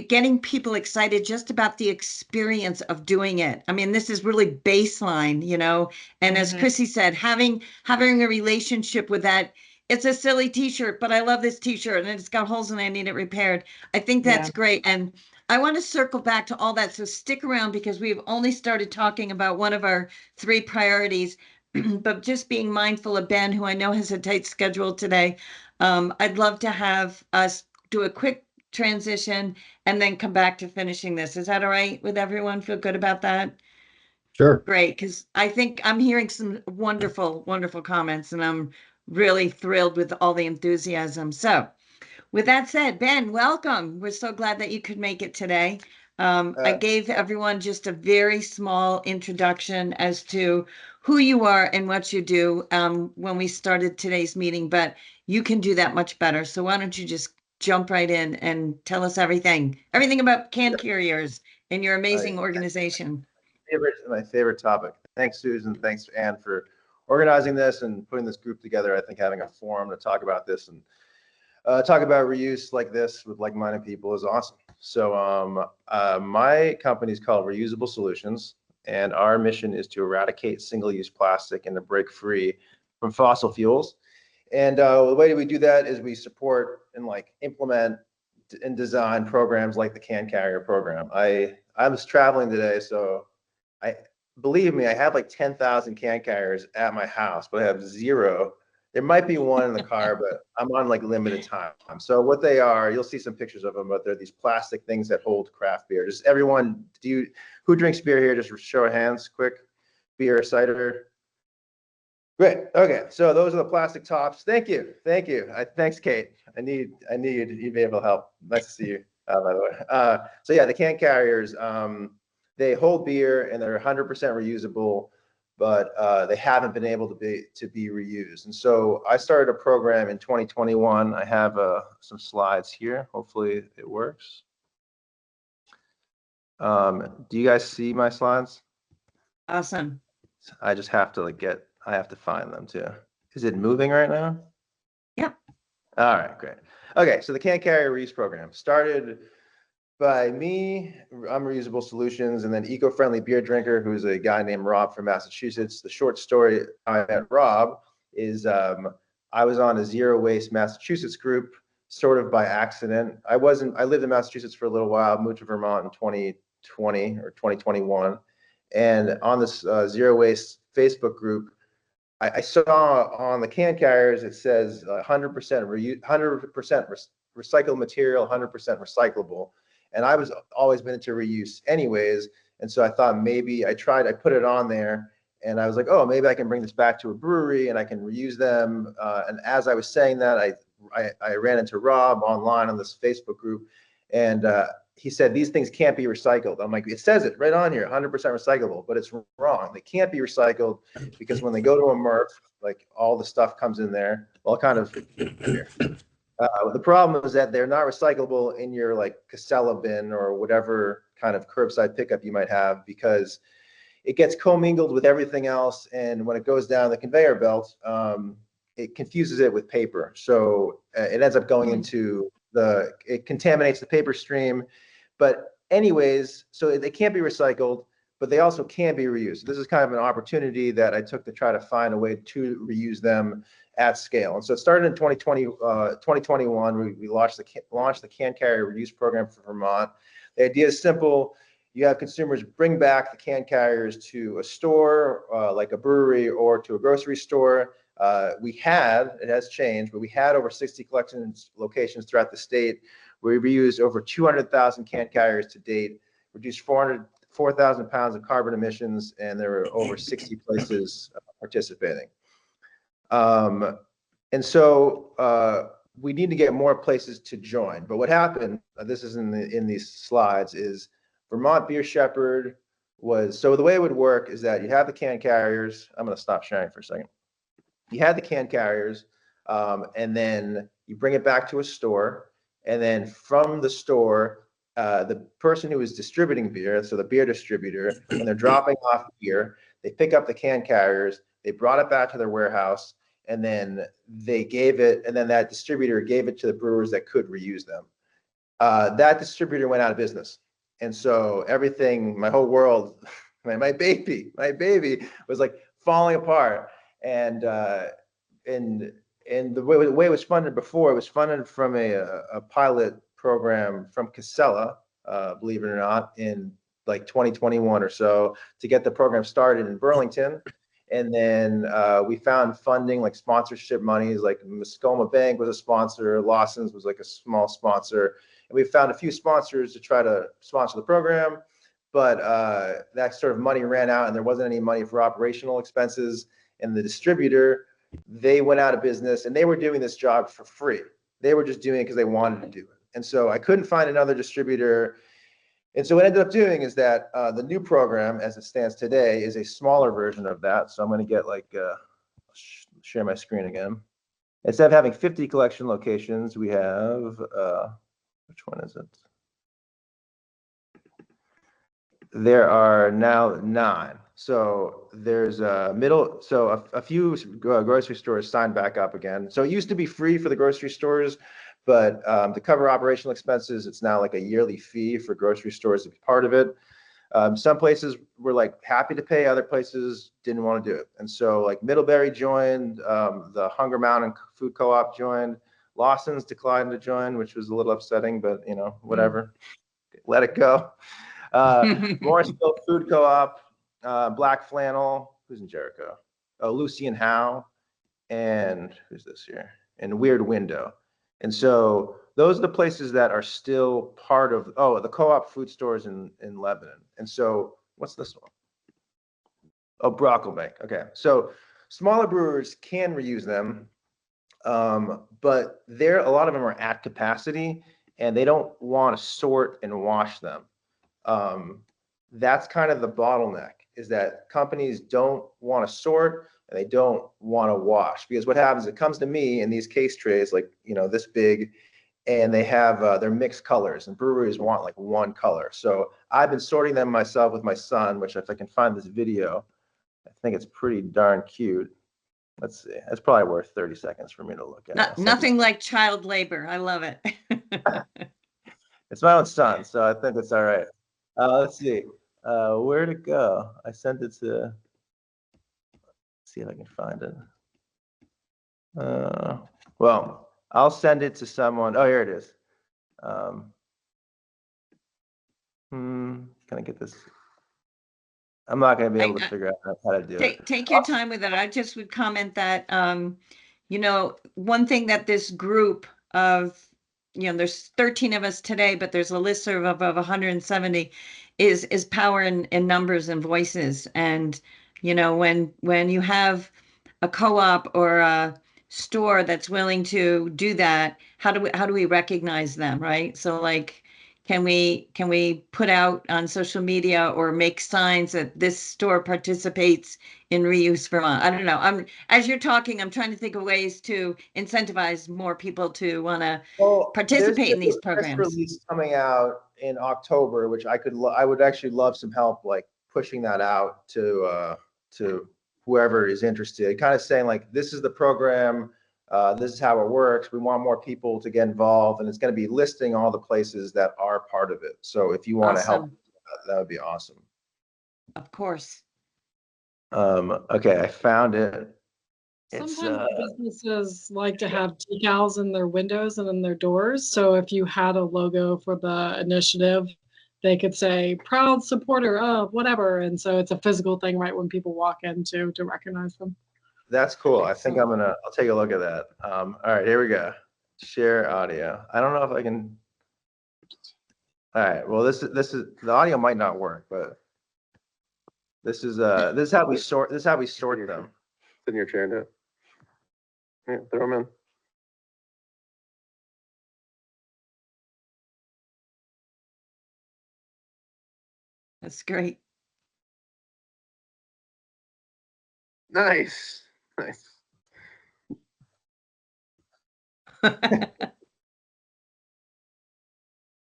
getting people excited just about the experience of doing it. I mean, this is really baseline, you know, and as Chrissy said, having a relationship with that. It's a silly t-shirt, but I love this t-shirt and it's got holes and I need it repaired. I think that's great. And I want to circle back to all that. So stick around because we've only started talking about one of our 3 priorities, but just being mindful of Ben, who I know has a tight schedule today. I'd love to have us do a quick transition and then come back to finishing this. Is that all right with everyone? Feel good about that? Sure. Great, because I think I'm hearing some wonderful, wonderful comments and I'm really thrilled with all the enthusiasm. So with that said, Ben, welcome. We're so glad that you could make it today. I gave everyone just a very small introduction as to who you are and what you do when we started today's meeting, but you can do that much better. So why don't you just jump right in and tell us everything about can carriers and your amazing organization. My favorite topic. Thanks, Susan. Thanks, Anne, for organizing this and putting this group together. I think having a forum to talk about this and talk about reuse like this with like-minded people is awesome. So my company is called Reusable Solutions, and our mission is to eradicate single-use plastic and to break free from fossil fuels. And the way we do that is we support and like implement and design programs like the Can Carrier program. I was traveling today, so believe me, I have like 10,000 can carriers at my house, but I have 0 There might be one in the car, but I'm on like limited time. So what they are, you'll see some pictures of them, but they're these plastic things that hold craft beer. Just everyone, who drinks beer here? Just show of hands, quick. Beer, cider. Great. Okay. So those are the plastic tops. Thank you. Thank you. Thanks, Kate. I need you to be able to help. Nice to see you, by the way. So yeah, the can carriers, they hold beer and they're 100% reusable, but they haven't been able to be reused. And so I started a program in 2021. I have some slides here. Hopefully it works. Do you guys see my slides? Awesome. I just have to I have to find them too. Is it moving right now? Yep. All right, great. Okay, so the Can Carrier Reuse Program started by me, I'm Reusable Solutions, and then Eco-Friendly Beer Drinker, who's a guy named Rob from Massachusetts. The short story I met Rob is I was on a Zero Waste Massachusetts group, sort of by accident. I lived in Massachusetts for a little while, moved to Vermont in 2020 or 2021. And on this Zero Waste Facebook group, I saw on the can carriers, it says 100% 100% recycled material, 100% recyclable. And I was always been into reuse anyways. And so I thought maybe I put it on there and I was like, oh, maybe I can bring this back to a brewery and I can reuse them. And as I was saying that, I ran into Rob online on this Facebook group, and he said, these things can't be recycled. I'm like, it says it right on here, 100% recyclable, but it's wrong. They can't be recycled because when they go to a MRF, like all the stuff comes in there, all kind of here. The problem is that they're not recyclable in your like Casella bin or whatever kind of curbside pickup you might have, because it gets commingled with everything else. And when it goes down the conveyor belt, it confuses it with paper. So it ends up going into it contaminates the paper stream. But anyways, so they can't be recycled, but they also can be reused. This is kind of an opportunity that I took to try to find a way to reuse them at scale. And so it started in 2021. We launched the Can Carrier Reuse Program for Vermont. The idea is simple. You have consumers bring back the can carriers to a store, like a brewery, or to a grocery store. It has changed, but we had over 60 collection locations throughout the state. We reused over 200,000 can carriers to date, reduced 4,000 pounds of carbon emissions, and there were over 60 places participating. And so we need to get more places to join. But what happened, this is in these slides, is Vermont Beer Shepherd so the way it would work is that you have the can carriers. I'm going to stop sharing for a second. You had the can carriers, and then you bring it back to a store. And then from the store, the person who is distributing beer, so the beer distributor, when they're dropping off beer, they pick up the can carriers, they brought it back to their warehouse, and then that distributor gave it to the brewers that could reuse them. That distributor went out of business. And so my whole world, my baby was like falling apart. And the way it was funded before, it was funded from a pilot program from Casella, believe it or not, in like 2021 or so, to get the program started in Burlington. And then we found funding, like sponsorship monies, like Muskoma Bank was a sponsor, Lawson's was like a small sponsor. And we found a few sponsors to try to sponsor the program, but that sort of money ran out and there wasn't any money for operational expenses. And the distributor, they went out of business, and they were doing this job for free. They were just doing it because they wanted to do it. And so I couldn't find another distributor. And so what I ended up doing is that the new program, as it stands today, is a smaller version of that. So I'm going to get share my screen again. Instead of having 50 collection locations, we have, which one is it? There are now 9. So there's a few grocery stores signed back up again. So it used to be free for the grocery stores, but to cover operational expenses, it's now like a yearly fee for grocery stores to be part of it. Some places were like happy to pay, other places didn't want to do it. And so like Middlebury joined, the Hunger Mountain Food Co-op joined, Lawson's declined to join, which was a little upsetting, but whatever, let it go. Morrisville Food Co-op, Black Flannel, who's in Jericho? Oh, Lucy and Howe, and who's this here? And Weird Window. And so those are the places that are still part of, oh, the co-op food stores in Lebanon. And so what's this one? Oh, Brocklebank. Okay. So smaller brewers can reuse them, but a lot of them are at capacity and they don't want to sort and wash them. That's kind of the bottleneck, is that companies don't want to sort and they don't want to wash, because what happens, it comes to me in these case trays, like, this big, and they have they're mixed colors, and breweries want like one color. So I've been sorting them myself with my son, which, if I can find this video, I think it's pretty darn cute. Let's see. That's probably worth 30 seconds for me to look at. Nothing like child labor. I love it. It's my own son, so I think it's all right. Let's see. Where'd it go? I sent it to. Let's see if I can find it. Well, I'll send it to someone. Oh, here it is. Can I get this? I'm not going to be able to figure out how to do it. Take your time with it. I just would comment that, one thing that this group of, there's 13 of us today, but there's a listserv of 170, is power in numbers and voices. And, when you have a co-op or a store that's willing to do that, how do we recognize them, right? So like, can we put out on social media or make signs that this store participates in Reuse Vermont? I don't know. As you're talking, I'm trying to think of ways to incentivize more people to want to participate in these programs. There's a press release coming out in October, which I would actually love some help, like pushing that out to whoever is interested, kind of saying like, this is the program. This is how it works. We want more people to get involved, and it's going to be listing all the places that are part of it. So if you want to help, that would be awesome. Of course. Okay, I found it. Sometimes businesses like to have decals in their windows and in their doors. So if you had a logo for the initiative, they could say proud supporter of whatever. And so it's a physical thing, right, when people walk in to recognize them. That's cool. I think I'll take a look at that. All right, here we go. Share audio. I don't know if I can. All right. Well, this is the audio might not work, but this is how we sort. This is how we sort them. Sit in your chair and do it. Yeah, throw them in. That's great. Nice. Nice. Have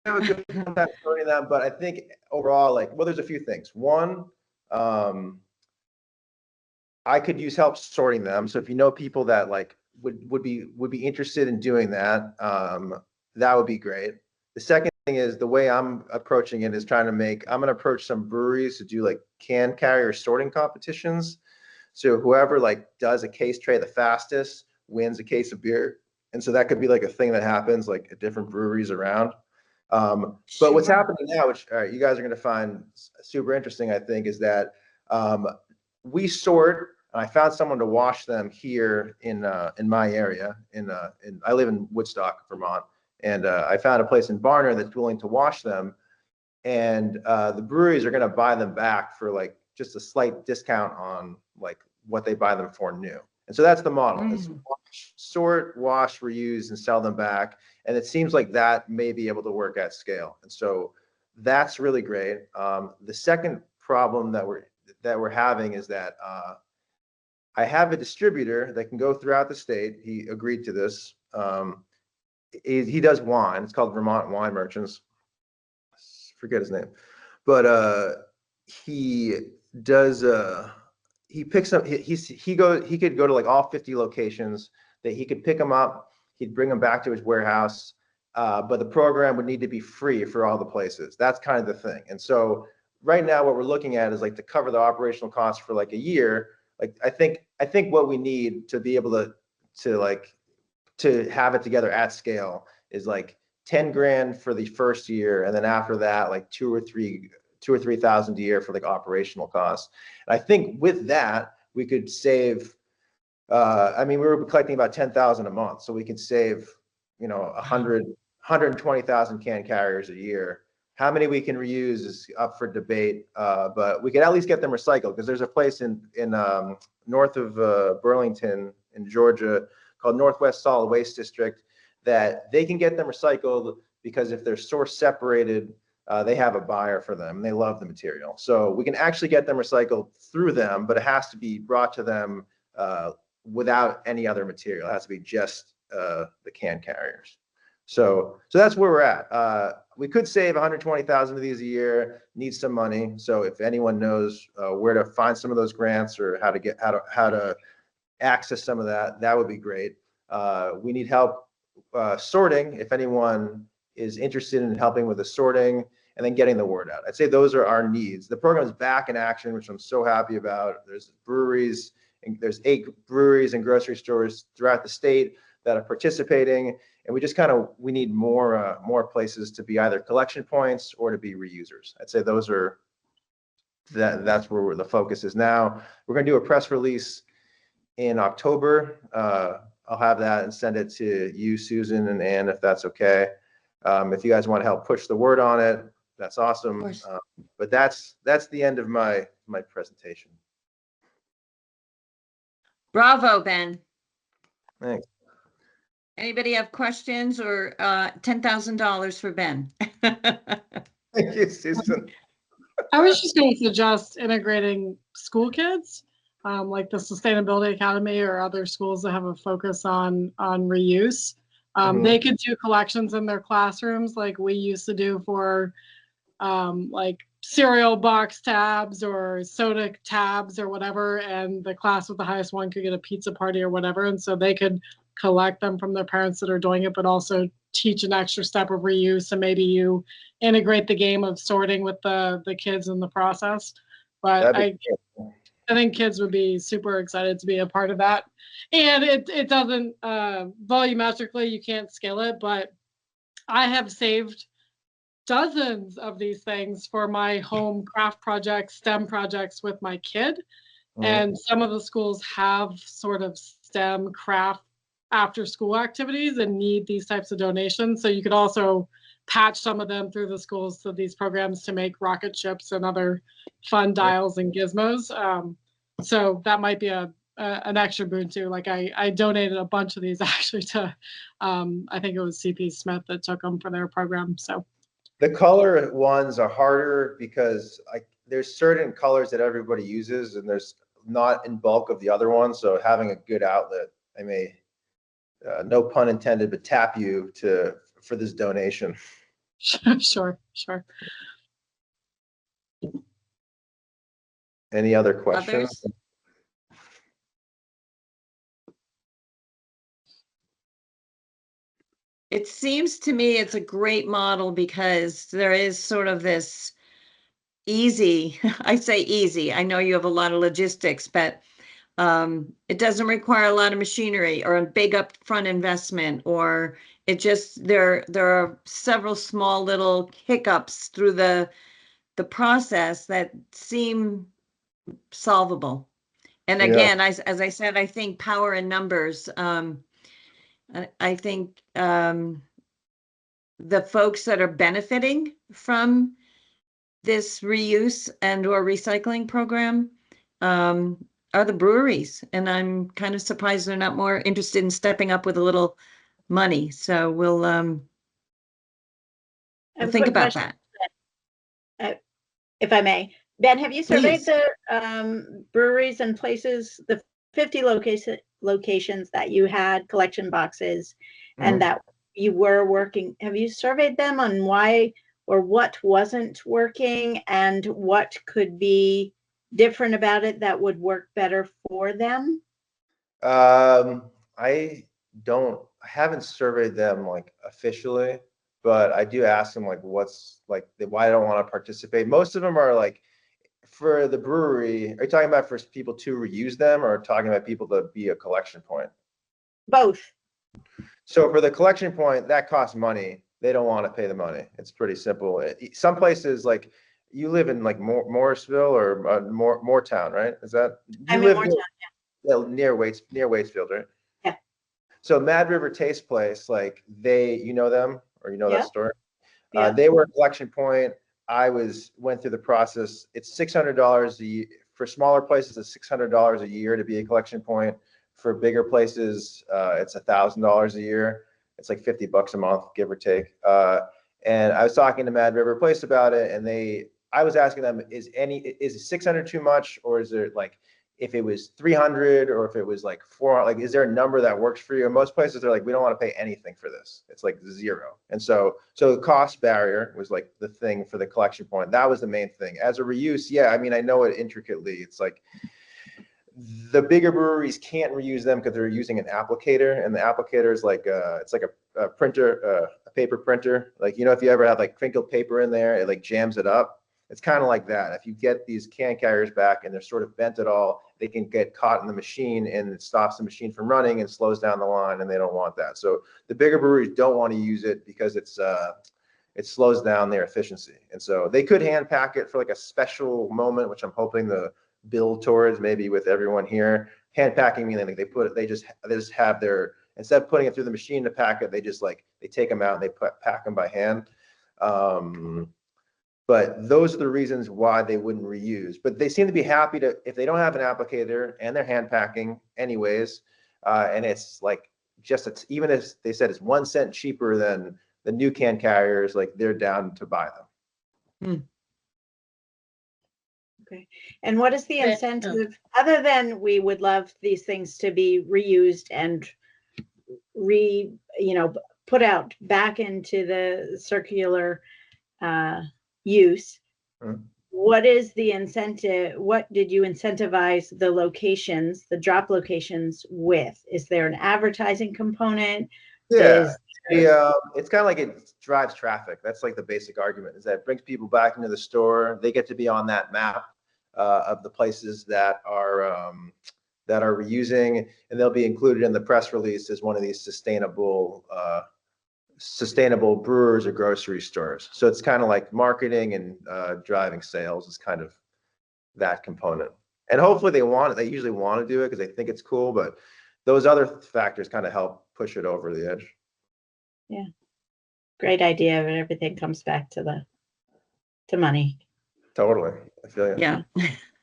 a good time sorting them, but I think overall, there's a few things. One, I could use help sorting them. So if you know people that would be interested in doing that, that would be great. The second thing is, the way I'm approaching it is I'm going to approach some breweries to do can carrier sorting competitions. So whoever does a case tray the fastest wins a case of beer. And so that could be a thing that happens at different breweries around. But what's happening now, which you guys are going to find super interesting, I think, is that we sort. I found someone to wash them here in my area. I live in Woodstock, Vermont, and I found a place in Barner that's willing to wash them. And the breweries are going to buy them back for just a slight discount on what they buy them for new. And so that's the model. It's sort, wash, reuse, and sell them back. And it seems like that may be able to work at scale. And so that's really great. The second problem that we're having is that I have a distributor that can go throughout the state. He agreed to this. He does wine. It's called Vermont Wine Merchants. Forget his name, but he does. He picks up. He could go to all 50 locations. That he could pick them up. He'd bring them back to his warehouse. But the program would need to be free for all the places. That's kind of the thing. And so right now, what we're looking at is to cover the operational costs for a year. I think what we need to be able to have it together at scale is 10 grand for the first year, and then after that, 2,000 or 3,000 a year for operational costs. And I think with that, we could save I mean, we were collecting about 10,000 a month, so we could save, you know, 120,000 can carriers a year. How many we can reuse is up for debate, but we could at least get them recycled, because there's a place in north of Burlington in Georgia called Northwest Solid Waste District that they can get them recycled, because if they're source separated, they have a buyer for them and they love the material. So we can actually get them recycled through them, but it has to be brought to them without any other material. It has to be just the can carriers. So that's where we're at. We could save 120,000 of these a year. Need some money. So if anyone knows where to find some of those grants or how to access some of that, that would be great. We need help sorting. If anyone is interested in helping with the sorting and then getting the word out, I'd say those are our needs. The program is back in action, which I'm so happy about. There's breweries, and there's 8 breweries and grocery stores throughout the state that are participating, and we need more places to be either collection points or to be reusers. I'd say those are that's where the focus is now. We're going to do a press release in October. I'll have that and send it to you, Susan and Ann, if that's okay. If you guys want to help push the word on it, that's awesome. But that's the end of my presentation. Bravo, Ben. Thanks. Anybody have questions or $10,000 for Ben? Thank you, Susan. I was just going to suggest integrating school kids, like the Sustainability Academy or other schools that have a focus on reuse. They could do collections in their classrooms like we used to do for like cereal box tabs or soda tabs or whatever, and the class with the highest one could get a pizza party or whatever, and so they could collect them from their parents that are doing it, but also teach an extra step of reuse, and maybe you integrate the game of sorting with the kids in the process. But I think kids would be super excited to be a part of that. And it doesn't volumetrically, you can't scale it, but I have saved dozens of these things for my home craft projects, STEM projects with my kid. And some of the schools have sort of STEM craft after school activities and need these types of donations. So you could also patch some of them through the schools to these programs to make rocket ships and other fun dials and gizmos. So that might be an extra boon too. Like I donated a bunch of these actually to, I think it was CP Smith that took them for their program. So the color ones are harder because there's certain colors that everybody uses, and there's not in bulk of the other ones. So having a good outlet, I may, no pun intended, but tap you for this donation. Sure. Any other questions? Others? It seems to me it's a great model because there is sort of this easy, I say easy, I know you have a lot of logistics, but it doesn't require a lot of machinery or a big upfront investment, or it just, there are several small little hiccups through the process that seem solvable. And again, as I said, I think power in numbers. I think the folks that are benefiting from this reuse and or recycling program are the breweries. And I'm kind of surprised they're not more interested in stepping up with a little money. So we'll think about that. If I may. Ben, have you surveyed Please. the breweries and places, the 50 locations that you had collection boxes and that you were working? Have you surveyed them on why or what wasn't working and what could be different about it that would work better for them? I haven't surveyed them like officially, but I do ask them like what's like why I don't want to participate. Most of them are like, for the brewery, are you talking about for people to reuse them or talking about people to be a collection point? Both. So for the collection point, that costs money. They don't want to pay the money. It's pretty simple. Some places, like you live in like Morrisville or Moortown, right? Is that? I'm in Moortown, yeah. near Waitsfield, right? Yeah. So Mad River Taste Place, like you know them, or you know Yeah. that store? Yeah. They were a collection point. Went through the process. It's $600 a year for smaller places. It's $600 a year to be a collection point. For bigger places, it's $1,000 a year. It's like $50 a month, give or take. And I was talking to Mad River Place about it, and I was asking them, is 600 too much, or is there like, if it was 300 or if it was like 400, like, is there a number that works for you? And most places they're like, we don't want to pay anything for this. It's like zero. And so the cost barrier was like the thing for the collection point. That was the main thing. As a reuse, yeah, I mean, I know it intricately. It's like the bigger breweries can't reuse them because they're using an applicator, and the applicator is like it's like a printer, a paper printer. Like, you know, if you ever have like crinkled paper in there, it like jams it up. It's kind of like that. If you get these can carriers back and they're sort of bent at all, they can get caught in the machine, and it stops the machine from running and slows down the line, and they don't want that. So the bigger breweries don't want to use it because it slows down their efficiency. And so they could hand pack it for like a special moment, which I'm hoping to build towards, maybe with everyone here. Hand packing meaning like they just have their, instead of putting it through the machine to pack it, they take them out and they pack them by hand. But those are the reasons why they wouldn't reuse. But they seem to be happy to, if they don't have an applicator and they're hand packing anyways, and it's like even if they said it's 1 cent cheaper than the new can carriers, like they're down to buy them. Okay. And what is the incentive, other than we would love these things to be reused and put out back into the circular use? What is the incentive? What did you incentivize the locations, the drop locations with? Is there an advertising component? Yeah. It's kind of like it drives traffic. That's like the basic argument, is that it brings people back into the store. They get to be on that map of the places that are reusing, and they'll be included in the press release as one of these sustainable brewers or grocery stores. So it's kind of like marketing and driving sales is kind of that component. And hopefully they usually want to do it because they think it's cool, but those other factors kind of help push it over the edge. Yeah. Great idea, but everything comes back to money. Totally. I feel you. Yeah.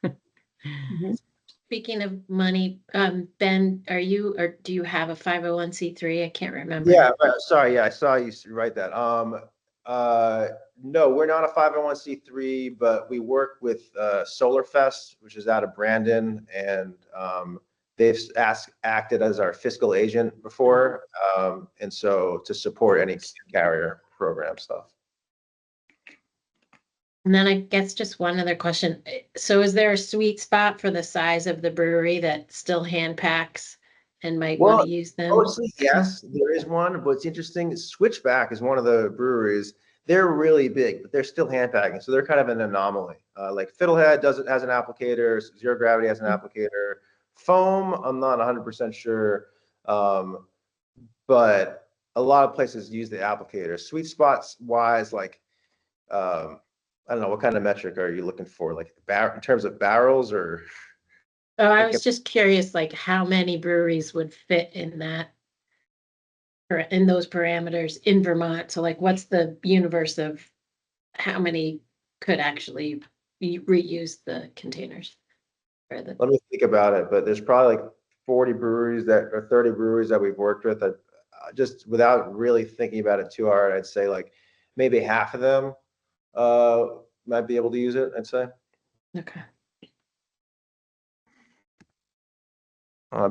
Mhm. Speaking of money, Ben, do you have a 501c3? I can't remember. Yeah, right. Sorry. Yeah, I saw you write that. No, we're not a 501c3, but we work with SolarFest, which is out of Brandon, and they've acted as our fiscal agent before, and so to support any carrier program stuff. And then I guess just one other question. So is there a sweet spot for the size of the brewery that still hand packs and might want to use them? Mostly, yes, there is one, but it's interesting. Switchback is one of the breweries. They're really big, but they're still hand packing, so they're kind of an anomaly. Like Fiddlehead has an applicator, Zero Gravity has an applicator. Foam, I'm not 100% sure, but a lot of places use the applicator. Sweet spots wise, like I don't know, what kind of metric are you looking for? Like in terms of barrels, or? Oh, I was just curious, like how many breweries would fit in that, or in those parameters in Vermont? So like, what's the universe of how many could actually reuse the containers? Let me think about it, but there's probably like 40 breweries or 30 breweries that we've worked with. That just without really thinking about it too hard, I'd say like maybe half of them might be able to use it, I'd say. Okay.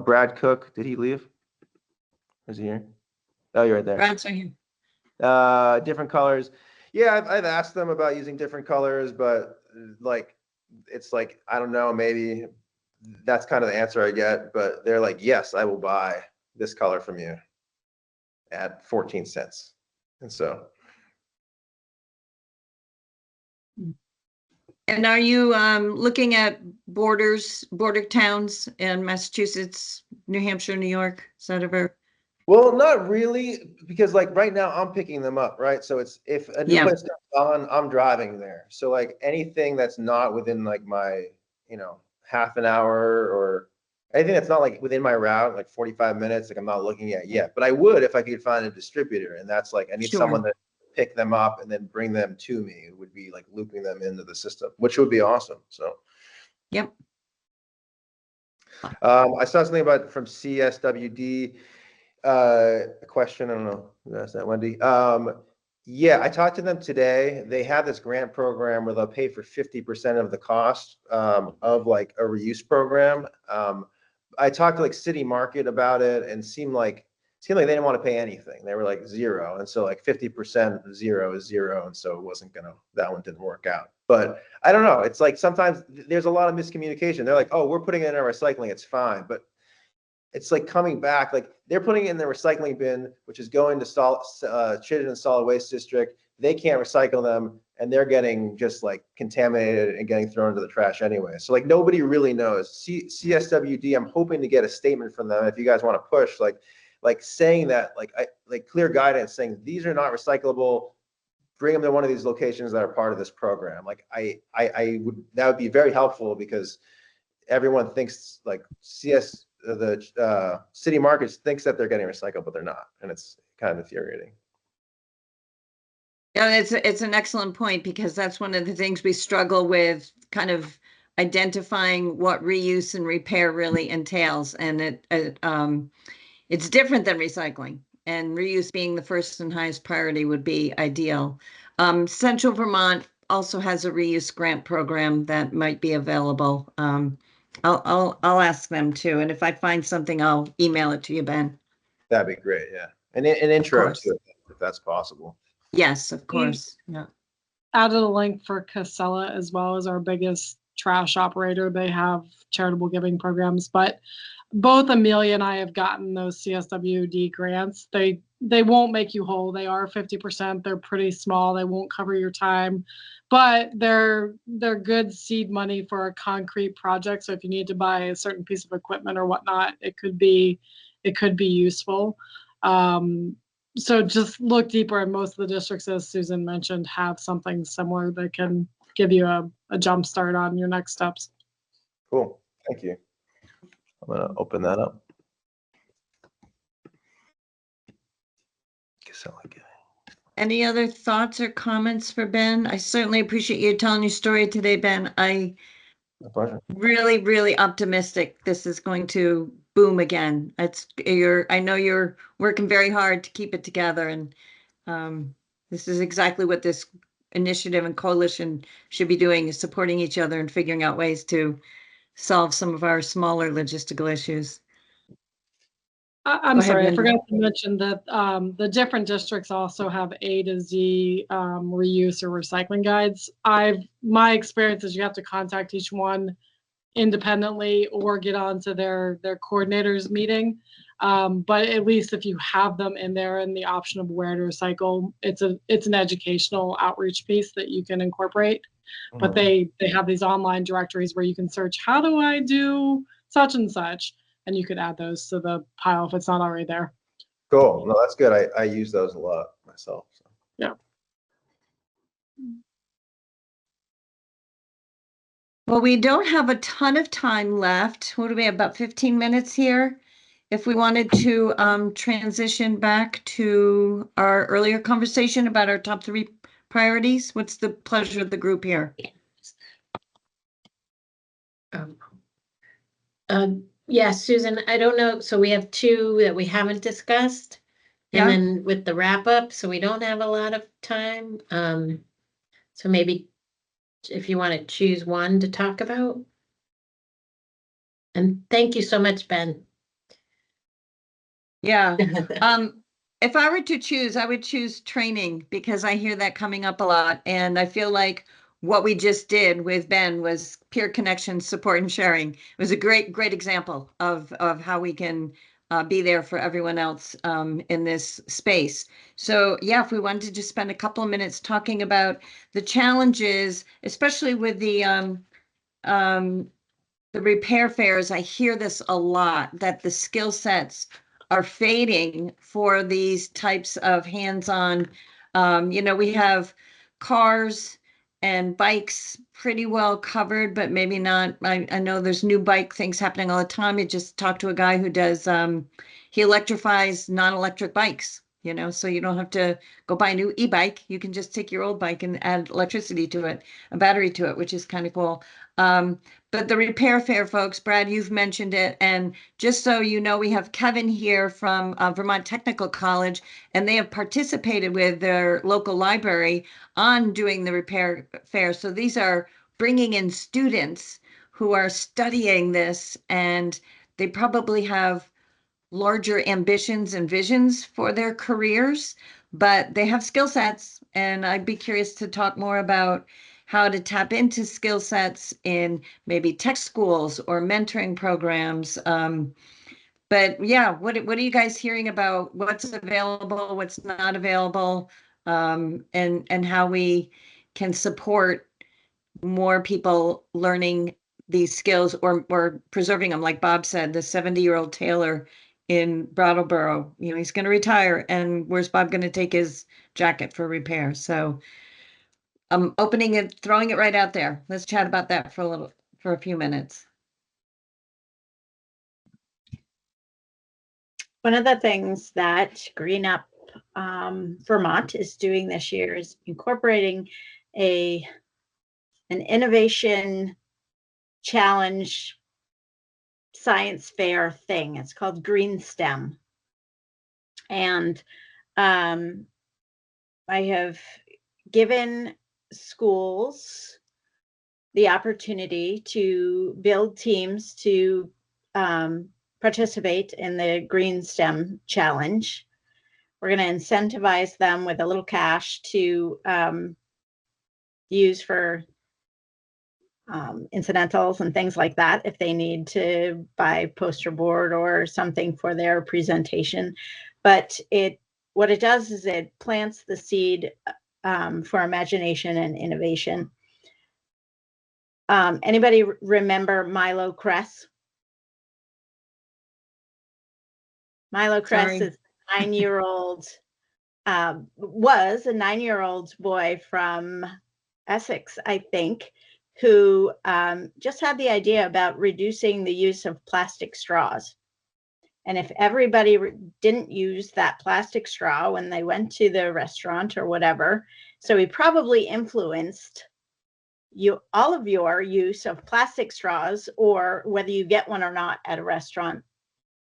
Brad Cook, did he leave? Is he here? Oh, you're right there. Brad's right here. Different colors. Yeah, I've asked them about using different colors, but like, it's like, I don't know, maybe that's kind of the answer I get, but they're like, yes, I will buy this color from you at 14 cents. And so. And are you looking at border towns in Massachusetts, New Hampshire, New York? Is that ever? Well, not really, because like right now I'm picking them up, right? So it's, if a new place comes on, I'm driving there. So like anything that's not within like my, half an hour or anything that's not like within my route, like 45 minutes, like I'm not looking at yet, but I would if I could find a distributor. And that's like, I need someone Sure. to pick them up and then bring them to me. It would be like looping them into the system, which would be awesome. So, Yep. I saw something about from CSWD, a question. I don't know who asked that, Wendy. Yeah, I talked to them today. They have this grant program where they'll pay for 50% of the cost of like a reuse program. I talked to like City Market about it and seemed like they didn't want to pay anything. They were like zero. And so like 50% of zero is zero. And so it wasn't that one didn't work out. But I don't know. It's like sometimes there's a lot of miscommunication. They're like, oh, we're putting it in our recycling. It's fine. But it's like coming back, like they're putting it in the recycling bin, which is going to Chittenden Solid Waste District. They can't recycle them, and they're getting just like contaminated and getting thrown into the trash anyway. So like nobody really knows. CSWD, I'm hoping to get a statement from them if you guys want to push, like saying that, like clear guidance saying these are not recyclable. Bring them to one of these locations that are part of this program. Like I would, that would be very helpful because everyone thinks like the City Markets thinks that they're getting recycled, but they're not, and it's kind of infuriating. Yeah, it's an excellent point because that's one of the things we struggle with, kind of identifying what reuse and repair really entails, and it's different than recycling. And reuse being the first and highest priority would be ideal. Central Vermont also has a reuse grant program that might be available. I'll ask them too, and if I find something, I'll email it to you, Ben. That'd be great, yeah. And an intro course. to it, if that's possible. Yes, of course. Yeah. Added a link for Casella as well as our biggest trash operator. They have charitable giving programs, but both Amelia and I have gotten those CSWD grants. They won't make you whole. They are 50%. They're pretty small. They won't cover your time, but they're good seed money for a concrete project. So if you need to buy a certain piece of equipment or whatnot, it could be useful. So just look deeper, and most of the districts, as Susan mentioned, have something similar that can give you a jump start on your next steps. Cool, thank you. I'm gonna open that up. Any other thoughts or comments for Ben? I certainly appreciate you telling your story today, Ben. My pleasure. Really, really optimistic this is going to boom again. I know you're working very hard to keep it together, and this is exactly what this initiative and coalition should be doing, is supporting each other and figuring out ways to solve some of our smaller logistical issues. I'm Go ahead, sorry, I Wendy. forgot to mention that the different districts also have A to Z reuse or recycling guides. My experience is you have to contact each one independently or get onto their coordinators meeting. But at least if you have them in there and the option of where to recycle, it's an educational outreach piece that you can incorporate. But they have these online directories where you can search, how do I do such and such? And you could add those to the pile if it's not already there. Cool, no, that's good. I use those a lot myself. So. Yeah. Well, we don't have a ton of time left. What do we have, about 15 minutes here? If we wanted to transition back to our earlier conversation about our top 3 priorities, what's the pleasure of the group here? Yeah, Susan, I don't know. So we have 2 that we haven't discussed. And Yeah. then with the wrap up, so we don't have a lot of time. So maybe if you want to choose one to talk about. And thank you so much, Ben. Yeah. If I were to choose, I would choose training, because I hear that coming up a lot. And I feel like what we just did with Ben was peer connection, support, and sharing. It was a great example of how we can be there for everyone else in this space. So yeah, if we wanted to just spend a couple of minutes talking about the challenges, especially with the repair fairs, I hear this a lot, that the skill sets are fading for these types of hands-on. We have cars and bikes pretty well covered, but maybe not. I know there's new bike things happening all the time. I just talked to a guy who does, he electrifies non-electric bikes, you know, so you don't have to go buy a new e-bike. You can just take your old bike and add electricity to it, a battery to it, which is kind of cool. But the repair fair, folks, Brad, you've mentioned it. And just so you know, we have Kevin here from Vermont Technical College, and they have participated with their local library on doing the repair fair. So these are bringing in students who are studying this, and they probably have larger ambitions and visions for their careers, but they have skill sets. And I'd be curious to talk more about how to tap into skill sets in maybe tech schools or mentoring programs. But yeah, what are you guys hearing about what's available, what's not available, and how we can support more people learning these skills or preserving them? Like Bob said, the 70-year-old tailor in Brattleboro, you know, he's going to retire, and where's Bob going to take his jacket for repair? So I'm opening it, throwing it right out there. Let's chat about that for a few minutes. One of the things that Green Up Vermont is doing this year is incorporating an innovation challenge science fair thing. It's called Green STEM. And I have given schools the opportunity to build teams to participate in the Green STEM challenge. We're going to incentivize them with a little cash to use for incidentals and things like that if they need to buy poster board or something for their presentation. But what it does is it plants the seed for imagination and innovation. Anybody remember Milo Kress? Milo Kress is a 9-year-old, was a 9-year-old boy from Essex, I think, who just had the idea about reducing the use of plastic straws. And if everybody didn't use that plastic straw when they went to the restaurant or whatever, so he probably influenced all of your use of plastic straws, or whether you get one or not at a restaurant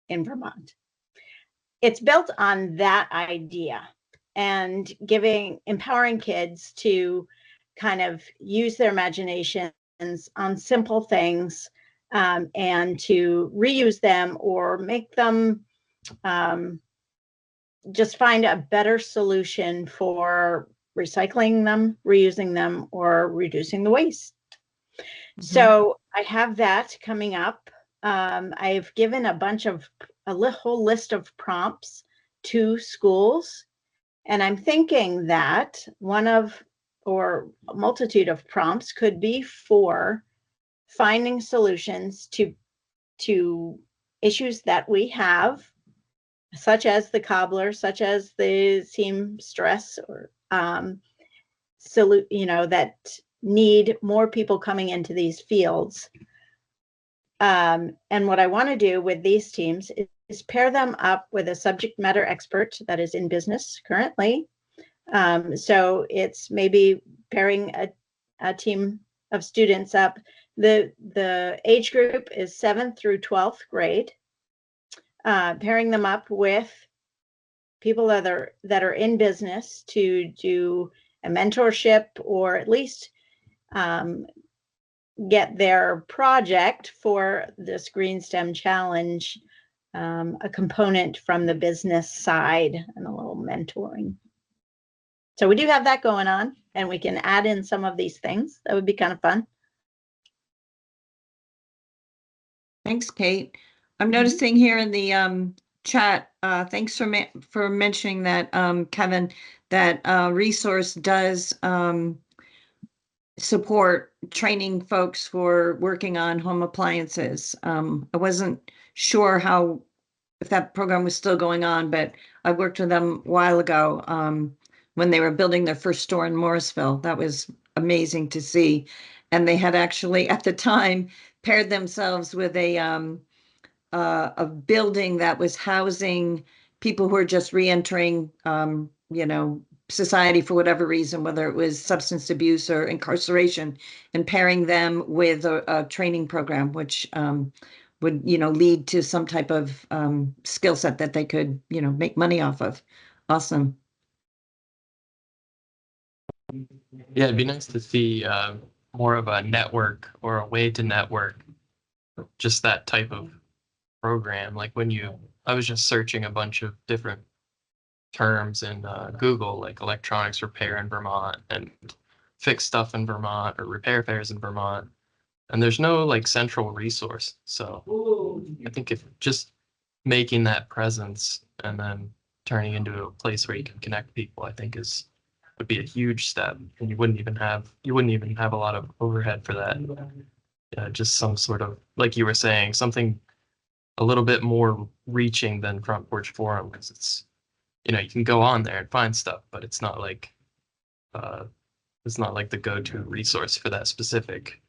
in Vermont. It's built on that idea and empowering kids to kind of use their imaginations on simple things, and to reuse them or make them just find a better solution for recycling them, reusing them, or reducing the waste. Mm-hmm. So I have that coming up. I've given a whole list of prompts to schools, and I'm thinking that or a multitude of prompts could be for finding solutions to issues that we have, such as the cobbler, such as the seamstress, or that need more people coming into these fields. And what I want to do with these teams is pair them up with a subject matter expert that is in business currently. So it's maybe pairing a team of students up. The age group is 7th through 12th grade. Pairing them up with people that are in business to do a mentorship, or at least get their project for this Green STEM challenge, a component from the business side and a little mentoring. So we do have that going on, and we can add in some of these things. That would be kind of fun. Thanks, Kate. I'm noticing here in the chat, thanks for mentioning that, Kevin, that resource does support training folks for working on home appliances. I wasn't sure if that program was still going on, but I worked with them a while ago. when they were building their first store in Morrisville. That was amazing to see. And they had actually, at the time, paired themselves with a building that was housing people who were just reentering, society for whatever reason, whether it was substance abuse or incarceration, and pairing them with a training program, which would, lead to some type of skill set that they could, make money off of. Awesome. Yeah, it'd be nice to see more of a network or a way to network just that type of program. Like I was just searching a bunch of different terms in Google, like electronics repair in Vermont and fix stuff in Vermont or repair fairs in Vermont. And there's no like central resource. So I think if just making that presence and then turning into a place where you can connect people, I think would be a huge step. And you wouldn't even have a lot of overhead for that. Just some sort of, like you were saying, something a little bit more reaching than Front Porch Forum, because it's, you can go on there and find stuff, but it's not like the go-to resource for that specific.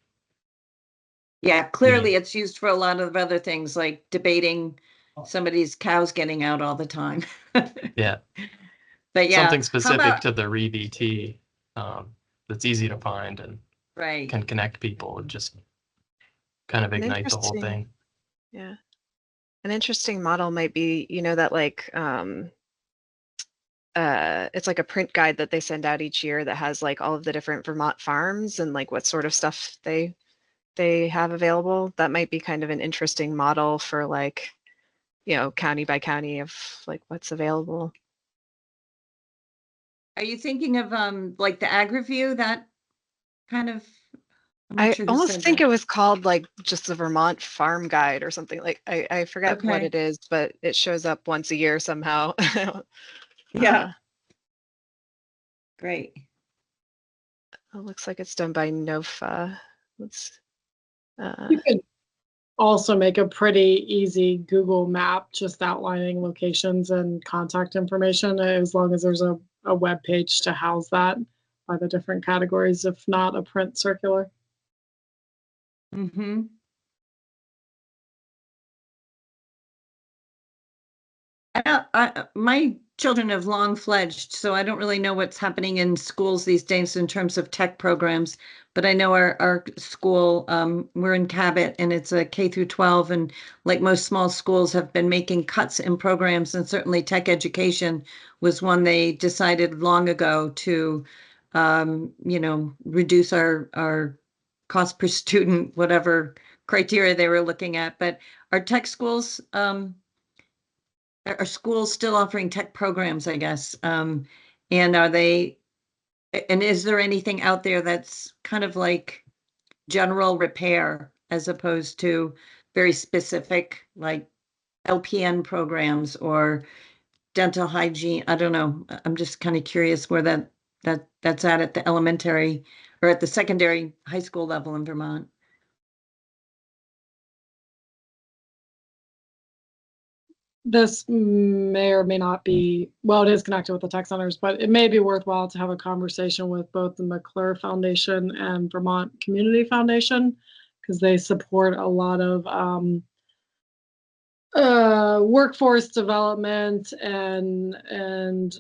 Yeah, clearly it's used for a lot of other things, like debating somebody's cows getting out all the time. Yeah. But yeah, Something specific to the REBT that's easy to find and right. can connect people and just kind of ignite the whole thing. Yeah. An interesting model might be, that like it's like a print guide that they send out each year that has like all of the different Vermont farms and like what sort of stuff they have available. That might be kind of an interesting model for like, county by county of like what's available. Are you thinking of like the AgriView, that kind of? I'm not I sure who almost said think that. it was called like just the Vermont Farm Guide or something. Like I forget what Okay. it is, but it shows up once a year somehow. Yeah. Great. It looks like it's done by NOFA. You could also make a pretty easy Google map just outlining locations and contact information, as long as there's a web page to house that by the different categories, if not a print circular. Mm-hmm. My children have long fledged, so I don't really know what's happening in schools these days in terms of tech programs. But I know our school, we're in Cabot, and it's a K through 12, and like most small schools have been making cuts in programs, and certainly tech education was one they decided long ago to, reduce our cost per student, whatever criteria they were looking at. But our tech schools, are schools still offering tech programs, I guess? And is there anything out there that's kind of like general repair as opposed to very specific, like LPN programs or dental hygiene? I don't know. I'm just kind of curious where that's at the elementary or at the secondary high school level in Vermont. This may or may not be, well, it is connected with the tech centers, but it may be worthwhile to have a conversation with both the McClure Foundation and Vermont Community Foundation, because they support a lot of workforce development and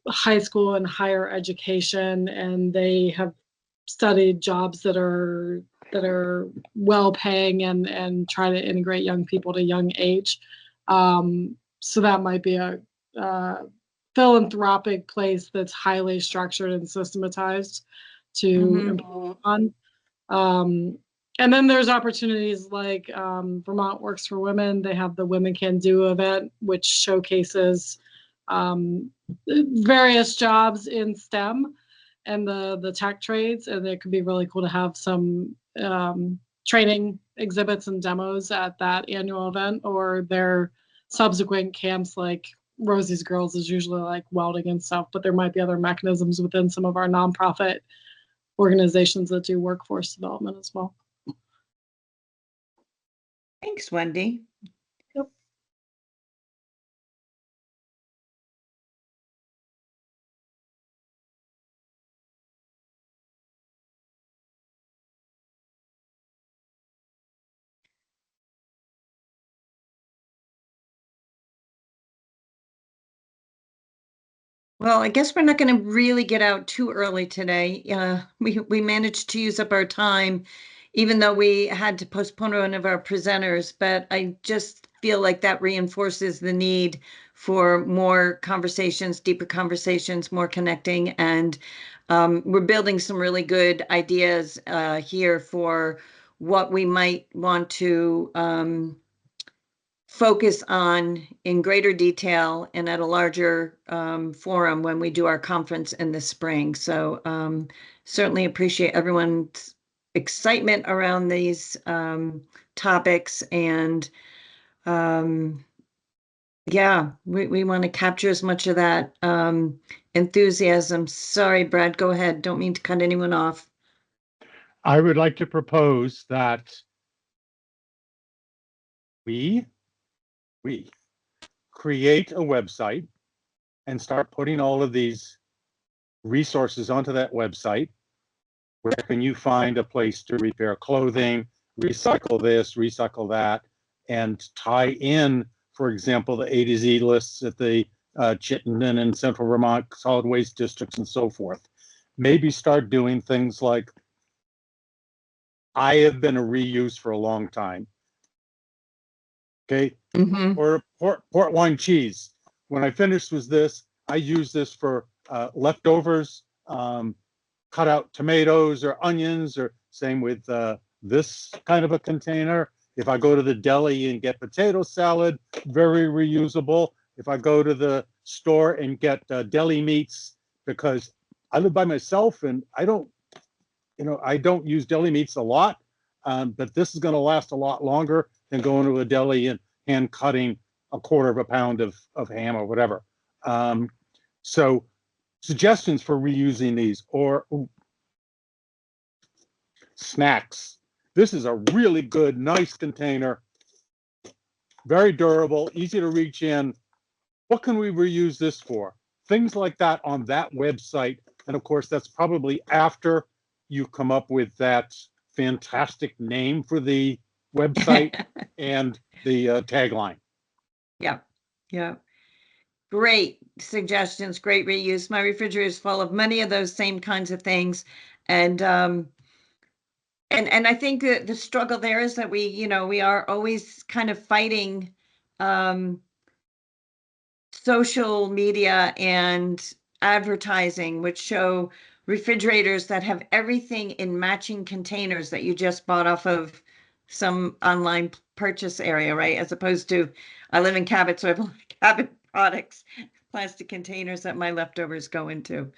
high school and higher education, and they have studied jobs that are well paying and try to integrate young people to young age. So that might be a philanthropic place that's highly structured and systematized to improve on. And then there's opportunities like Vermont Works for Women. They have the Women Can Do event, which showcases various jobs in STEM and the tech trades. And it could be really cool to have some training exhibits and demos at that annual event, or their subsequent camps, like Rosie's Girls is usually like welding and stuff, but there might be other mechanisms within some of our nonprofit organizations that do workforce development as well. Thanks, Wendy. Well, I guess we're not going to really get out too early today. We managed to use up our time, even though we had to postpone one of our presenters. But I just feel like that reinforces the need for more conversations, deeper conversations, more connecting, and we're building some really good ideas here for what we might want to focus on in greater detail and at a larger forum when we do our conference in the spring. So certainly appreciate everyone's excitement around these topics. And yeah, we want to capture as much of that enthusiasm. Sorry, Brad, go ahead. Don't mean to cut anyone off. I would like to propose that we create a website and start putting all of these resources onto that website. Where can you find a place to repair clothing, recycle this, recycle that, and tie in, for example, the A to Z lists at the Chittenden and Central Vermont solid waste districts and so forth. Maybe start doing things like, I have been a reuse for a long time. Okay, or port wine cheese. When I finished with this, I use this for leftovers, cut out tomatoes or onions, or same with this kind of a container. If I go to the deli and get potato salad, very reusable. If I go to the store and get deli meats, because I live by myself and I don't use deli meats a lot, but this is going to last a lot longer than going to a deli and hand cutting a quarter of a pound of ham or whatever. So suggestions for reusing these, or snacks. This is a really good, nice container, very durable, easy to reach in. What can we reuse this for? Things like that on that website. And of course, that's probably after you come up with that fantastic name for the website and the tagline. Yeah, yeah. Great suggestions, great reuse. My refrigerator is full of many of those same kinds of things. And I think that the struggle there is that we are always kind of fighting social media and advertising, which show refrigerators that have everything in matching containers that you just bought off of some online purchase area, right? As opposed to, I live in Cabot, so I have a lot of Cabot products, plastic containers that my leftovers go into.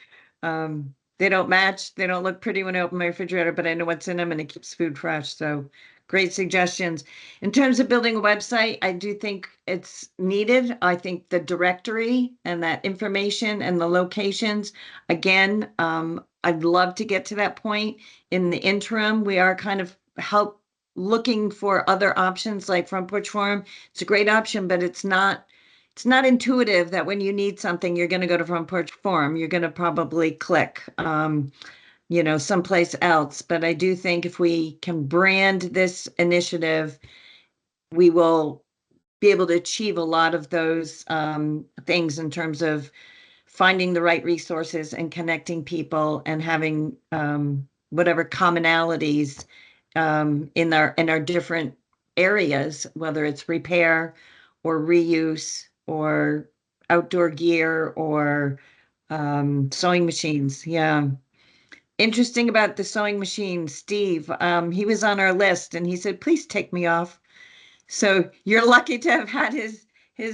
They don't match. They don't look pretty when I open my refrigerator, but I know what's in them and it keeps food fresh. So great suggestions. In terms of building a website, I do think it's needed. I think the directory and that information and the locations, again, I'd love to get to that point. In the interim, we are kind of looking for other options like Front Porch Forum. It's a great option, but it's not intuitive that when you need something, you're going to go to Front Porch Forum. You're going to probably click someplace else. But I do think if we can brand this initiative, we will be able to achieve a lot of those things in terms of finding the right resources and connecting people and having whatever commonalities in our different areas, whether it's repair or reuse or outdoor gear or sewing machines. Yeah. Interesting about the sewing machine, Steve. He was on our list and he said, please take me off. So you're lucky to have had his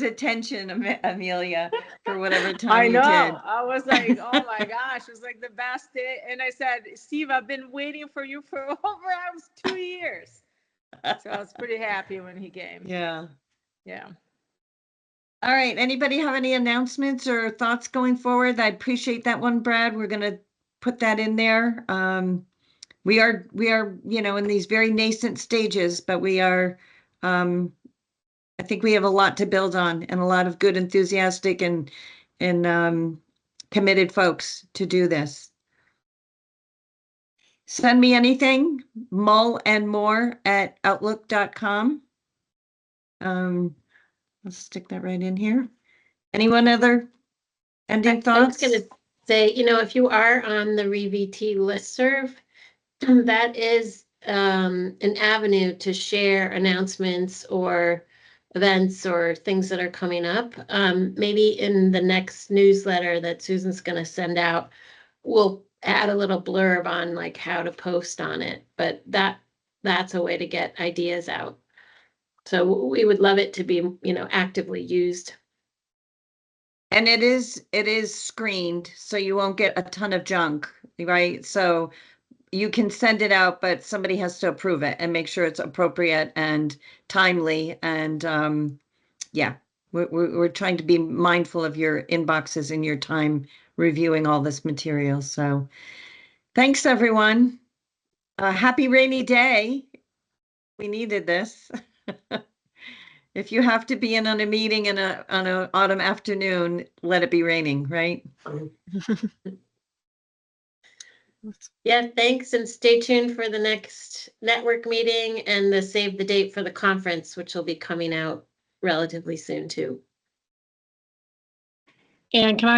attention, Amelia, for whatever time I you know. did. I was like, oh my gosh, it was like the best day. And I said, Steve, I've been waiting for you for over 2 years. So I was pretty happy when he came. Yeah. Yeah. All right. Anybody have any announcements or thoughts going forward? I appreciate that one, Brad. We're going to put that in there. We are, in these very nascent stages, but we are, I think we have a lot to build on and a lot of good, enthusiastic and committed folks to do this. Send me anything, mullandmore@outlook.com. Let's stick that right in here. Anyone other Ending I was thoughts? gonna say, you know, if you are on the ReVT listserv, that is an avenue to share announcements or events or things that are coming up. Maybe in the next newsletter that Susan's gonna send out, we'll add a little blurb on like how to post on it, but that's a way to get ideas out. So we would love it to be, you know, actively used. And it is screened, so you won't get a ton of junk, right? So you can send it out, but somebody has to approve it and make sure it's appropriate and timely. And yeah, we're trying to be mindful of your inboxes and your time reviewing all this material. So thanks, everyone. Happy rainy day. We needed this. If you have to be in on a meeting on an autumn afternoon, let it be raining, right? Yeah, thanks, and stay tuned for the next network meeting and the save the date for the conference, which will be coming out relatively soon too. And can I